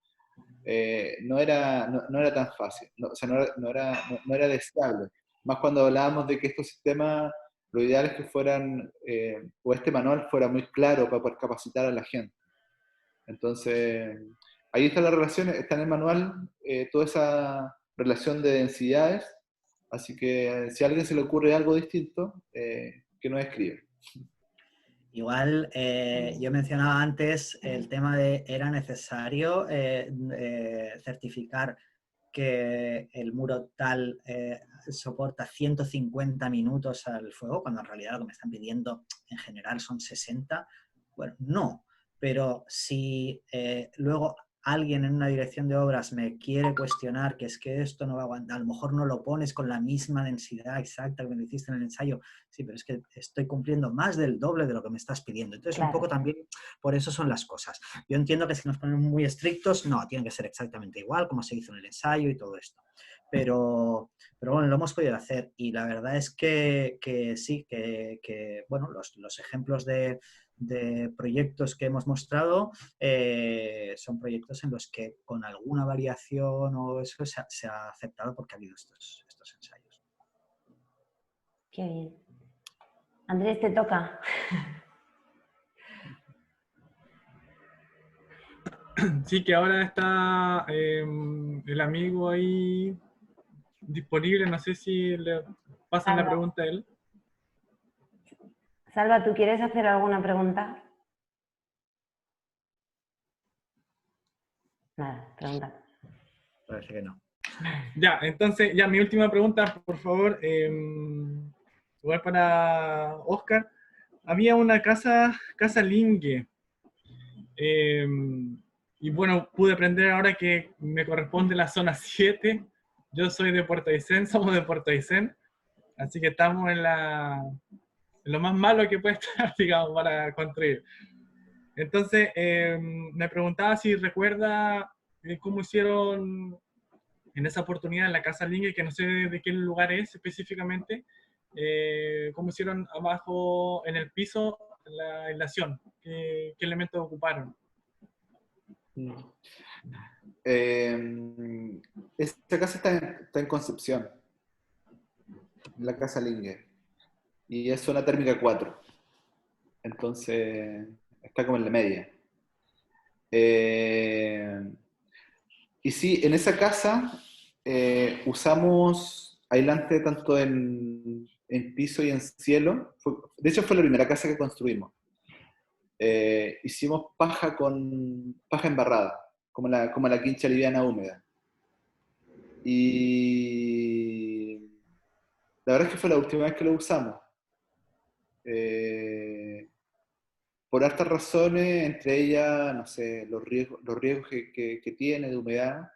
no era tan fácil, o sea, no era deseable. Más cuando hablábamos de que estos sistemas, lo ideal es que fueran, o este manual fuera muy claro para poder capacitar a la gente. Entonces, ahí está la relación, está en el manual toda esa relación de densidades, así que si a alguien se le ocurre algo distinto, que nos escriba. Igual, yo mencionaba antes el tema de era necesario certificar que el muro tal soporta 150 minutos al fuego, cuando en realidad lo que me están pidiendo en general son 60. Bueno, no, pero si luego alguien en una dirección de obras me quiere cuestionar que es que esto no va a aguantar, a lo mejor no lo pones con la misma densidad exacta que me hiciste en el ensayo, sí, pero es que estoy cumpliendo más del doble de lo que me estás pidiendo. Entonces, claro, un poco también por eso son las cosas. Yo entiendo que si nos ponemos muy estrictos, no, tienen que ser exactamente igual como se hizo en el ensayo y todo esto. Pero bueno, lo hemos podido hacer, y la verdad es que sí, que bueno, los ejemplos de proyectos que hemos mostrado son proyectos en los que con alguna variación o eso se ha aceptado porque ha habido estos ensayos. Qué bien. Andrés, te toca. Sí, que ahora está el amigo ahí disponible, no sé si le pasan la pregunta a él. Salva, ¿tú quieres hacer alguna pregunta? Nada, pregunta. Parece que no. Ya, entonces, ya mi última pregunta, por favor, igual para Oscar. Había una casa Lingue, y bueno, pude aprender ahora que me corresponde la zona 7. Yo soy de Puerto Aysén, somos de Puerto Aysén, así que estamos en lo más malo que puede estar, digamos, para construir. Entonces, me preguntaba si recuerda cómo hicieron en esa oportunidad en la Casa Lingue, que no sé de qué lugar es específicamente, cómo hicieron abajo en el piso la aislación, qué elementos ocuparon. Esta casa está en Concepción, la Casa Lingue, y es zona térmica 4, entonces está como en la media. Y sí, en esa casa usamos aislante tanto en piso y en cielo. De hecho, fue la primera casa que construimos. Hicimos paja embarrada, como la quincha liviana húmeda. Y la verdad es que fue la última vez que lo usamos. Por hartas razones, entre ellas, no sé, los riesgos que tiene de humedad,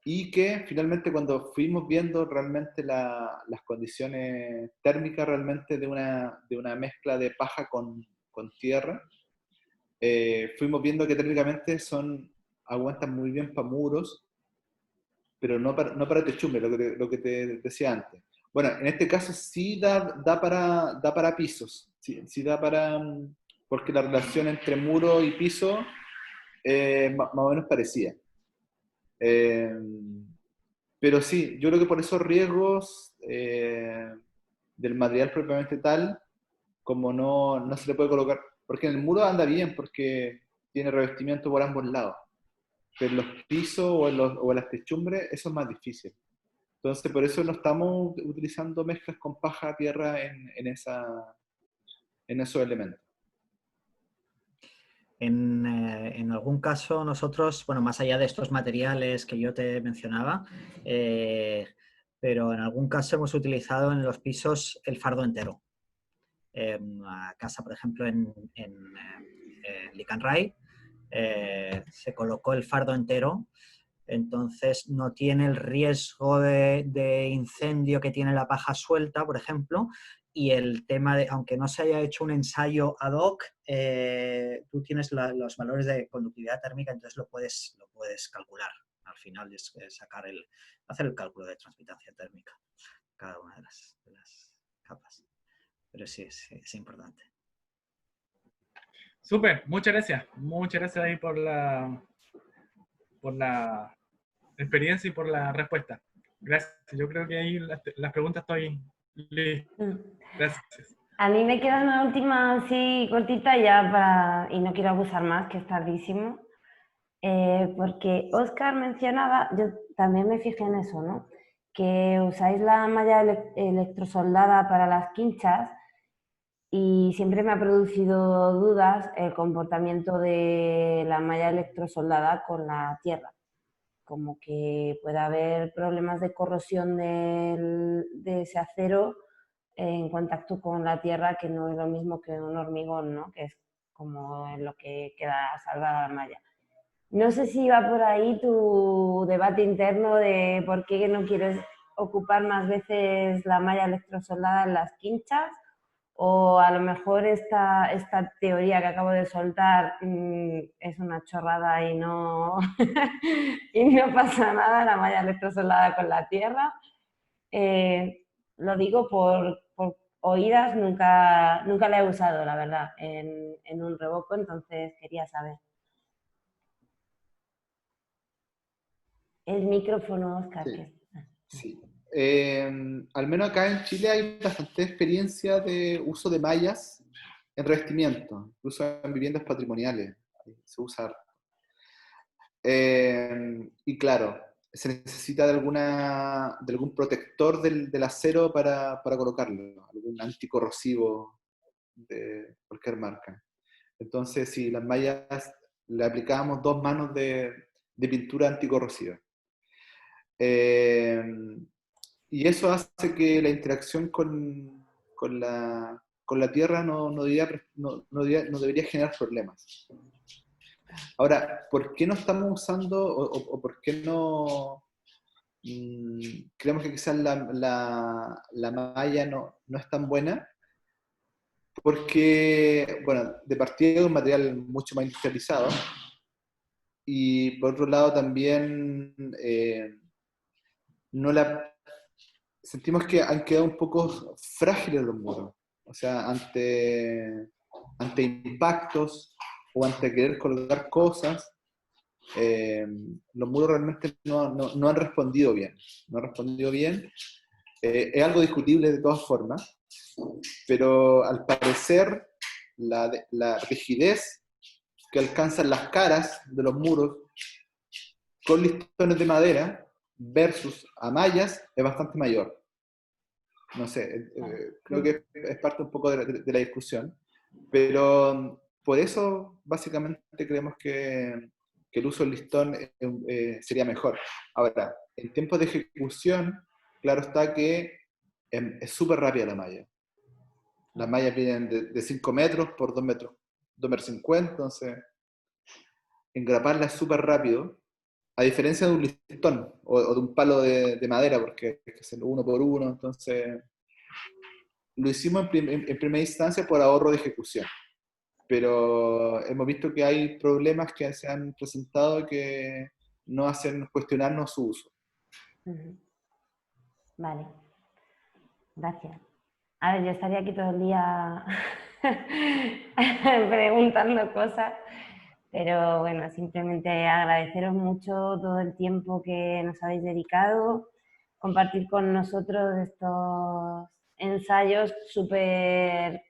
y que finalmente cuando fuimos viendo realmente las condiciones térmicas realmente de una mezcla de paja con tierra, fuimos viendo que térmicamente aguantan muy bien para muros, pero no para techumbre, lo que te decía antes. Bueno, en este caso sí da para pisos, sí da para, porque la relación entre muro y piso más o menos parecía. Pero sí, yo creo que por esos riesgos del material propiamente tal, como no se le puede colocar, porque en el muro anda bien, porque tiene revestimiento por ambos lados, pero en los pisos o en las techumbres, eso es más difícil. Entonces, por eso no estamos utilizando mezclas con paja, tierra en esos elementos. En algún caso nosotros, bueno, más allá de estos materiales que yo te mencionaba, pero en algún caso hemos utilizado en los pisos el fardo entero. En una casa, por ejemplo, en Licanray, se colocó el fardo entero, entonces no tiene el riesgo de incendio que tiene la paja suelta, por ejemplo, y el tema de, aunque no se haya hecho un ensayo ad hoc, tú tienes los valores de conductividad térmica, entonces lo puedes calcular. Al final es hacer el cálculo de transmitancia térmica, cada una de las capas. Pero sí, es importante. Súper, muchas gracias. Muchas gracias ahí por la experiencia y por la respuesta. Gracias. Yo creo que ahí las preguntas estoy listo. Gracias. A mí me queda una última así cortita ya y no quiero abusar más, que es tardísimo, porque Óscar mencionaba, yo también me fijé en eso, ¿no? Que usáis la malla electrosoldada para las quinchas y siempre me ha producido dudas el comportamiento de la malla electrosoldada con la tierra, como que puede haber problemas de corrosión de ese acero en contacto con la tierra, que no es lo mismo que un hormigón, ¿no? Que es como en lo que queda salvada la malla. No sé si va por ahí tu debate interno de por qué no quieres ocupar más veces la malla electrosoldada en las quinchas, o a lo mejor esta teoría que acabo de soltar es una chorrada y no, y no pasa nada, la malla electrosoldada con la tierra. Lo digo por oídas, nunca la he usado, la verdad, en un revoco, entonces quería saber. El micrófono, Óscar. Sí. Al menos acá en Chile hay bastante experiencia de uso de mallas en revestimiento, incluso en viviendas patrimoniales. Se usa harto. Y claro, se necesita de algún protector del acero para colocarlo, algún anticorrosivo de cualquier marca. Entonces, si las mallas le aplicábamos 2 manos de pintura anticorrosiva. Y eso hace que la interacción con la tierra no debería generar problemas. Ahora, ¿por qué no estamos usando o por qué no creemos que quizás la malla no es tan buena? Porque, bueno, de partida es un material mucho más industrializado, y por otro lado también sentimos que han quedado un poco frágiles los muros. O sea, ante impactos o ante querer colocar cosas, los muros realmente no han respondido bien. No han respondido bien. Es algo discutible de todas formas, pero al parecer la rigidez que alcanzan las caras de los muros con listones de madera versus a mallas es bastante mayor. No sé, creo que es parte un poco de la discusión, pero por eso básicamente creemos que el uso del listón sería mejor. Ahora, en tiempos de ejecución, claro está que es súper rápida la malla. Las mallas vienen de 5 metros por 2 metros, 2,50 metros, entonces engraparla es súper rápido. A diferencia de un listón o de un palo de madera, porque hay que hacerlo uno por uno, entonces lo hicimos en primera instancia por ahorro de ejecución, pero hemos visto que hay problemas que se han presentado que no hacen cuestionarnos su uso. Ujú. Vale, gracias. A ver, yo estaría aquí todo el día preguntando cosas, pero bueno, simplemente agradeceros mucho todo el tiempo que nos habéis dedicado, compartir con nosotros estos ensayos súper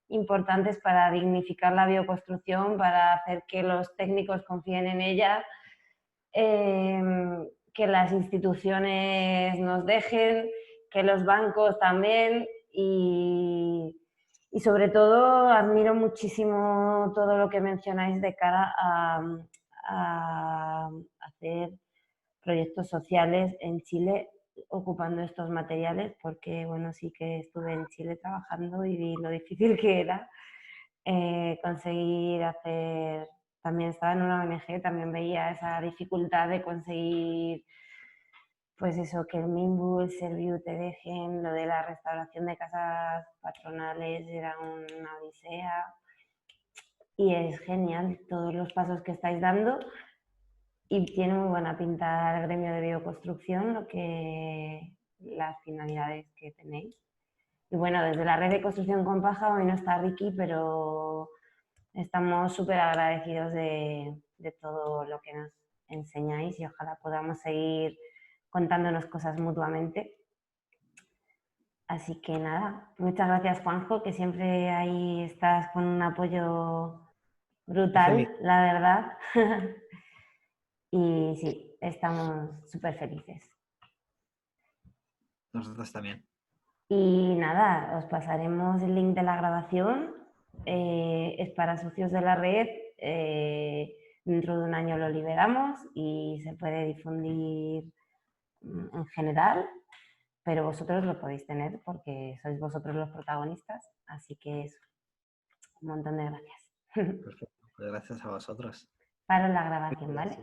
importantes para dignificar la bioconstrucción, para hacer que los técnicos confíen en ella, que las instituciones nos dejen, que los bancos también, y sobre todo admiro muchísimo todo lo que mencionáis de cara a hacer proyectos sociales en Chile ocupando estos materiales, porque bueno, sí que estuve en Chile trabajando y vi lo difícil que era conseguir hacer. También estaba en una ONG, también veía esa dificultad de conseguir, pues eso, que el Minbu, el Serviu te dejen, lo de la restauración de casas patronales era una odisea. Y es genial todos los pasos que estáis dando y tiene muy buena pinta el gremio de bioconstrucción, lo que las finalidades que tenéis. Y bueno, desde la red de construcción con paja, hoy no está Ricky, pero estamos súper agradecidos de todo lo que nos enseñáis y ojalá podamos seguir contándonos cosas mutuamente. Así que nada, muchas gracias Juanjo, que siempre ahí estás con un apoyo brutal, la verdad. Y sí, estamos súper felices. Nosotros también. Y nada, os pasaremos el link de la grabación. Es para socios de la red. Dentro de un año lo liberamos y se puede difundir en general, pero vosotros lo podéis tener porque sois vosotros los protagonistas. Así que eso, un montón de gracias. Perfecto. Pues gracias a vosotros. Paro la grabación, ¿vale?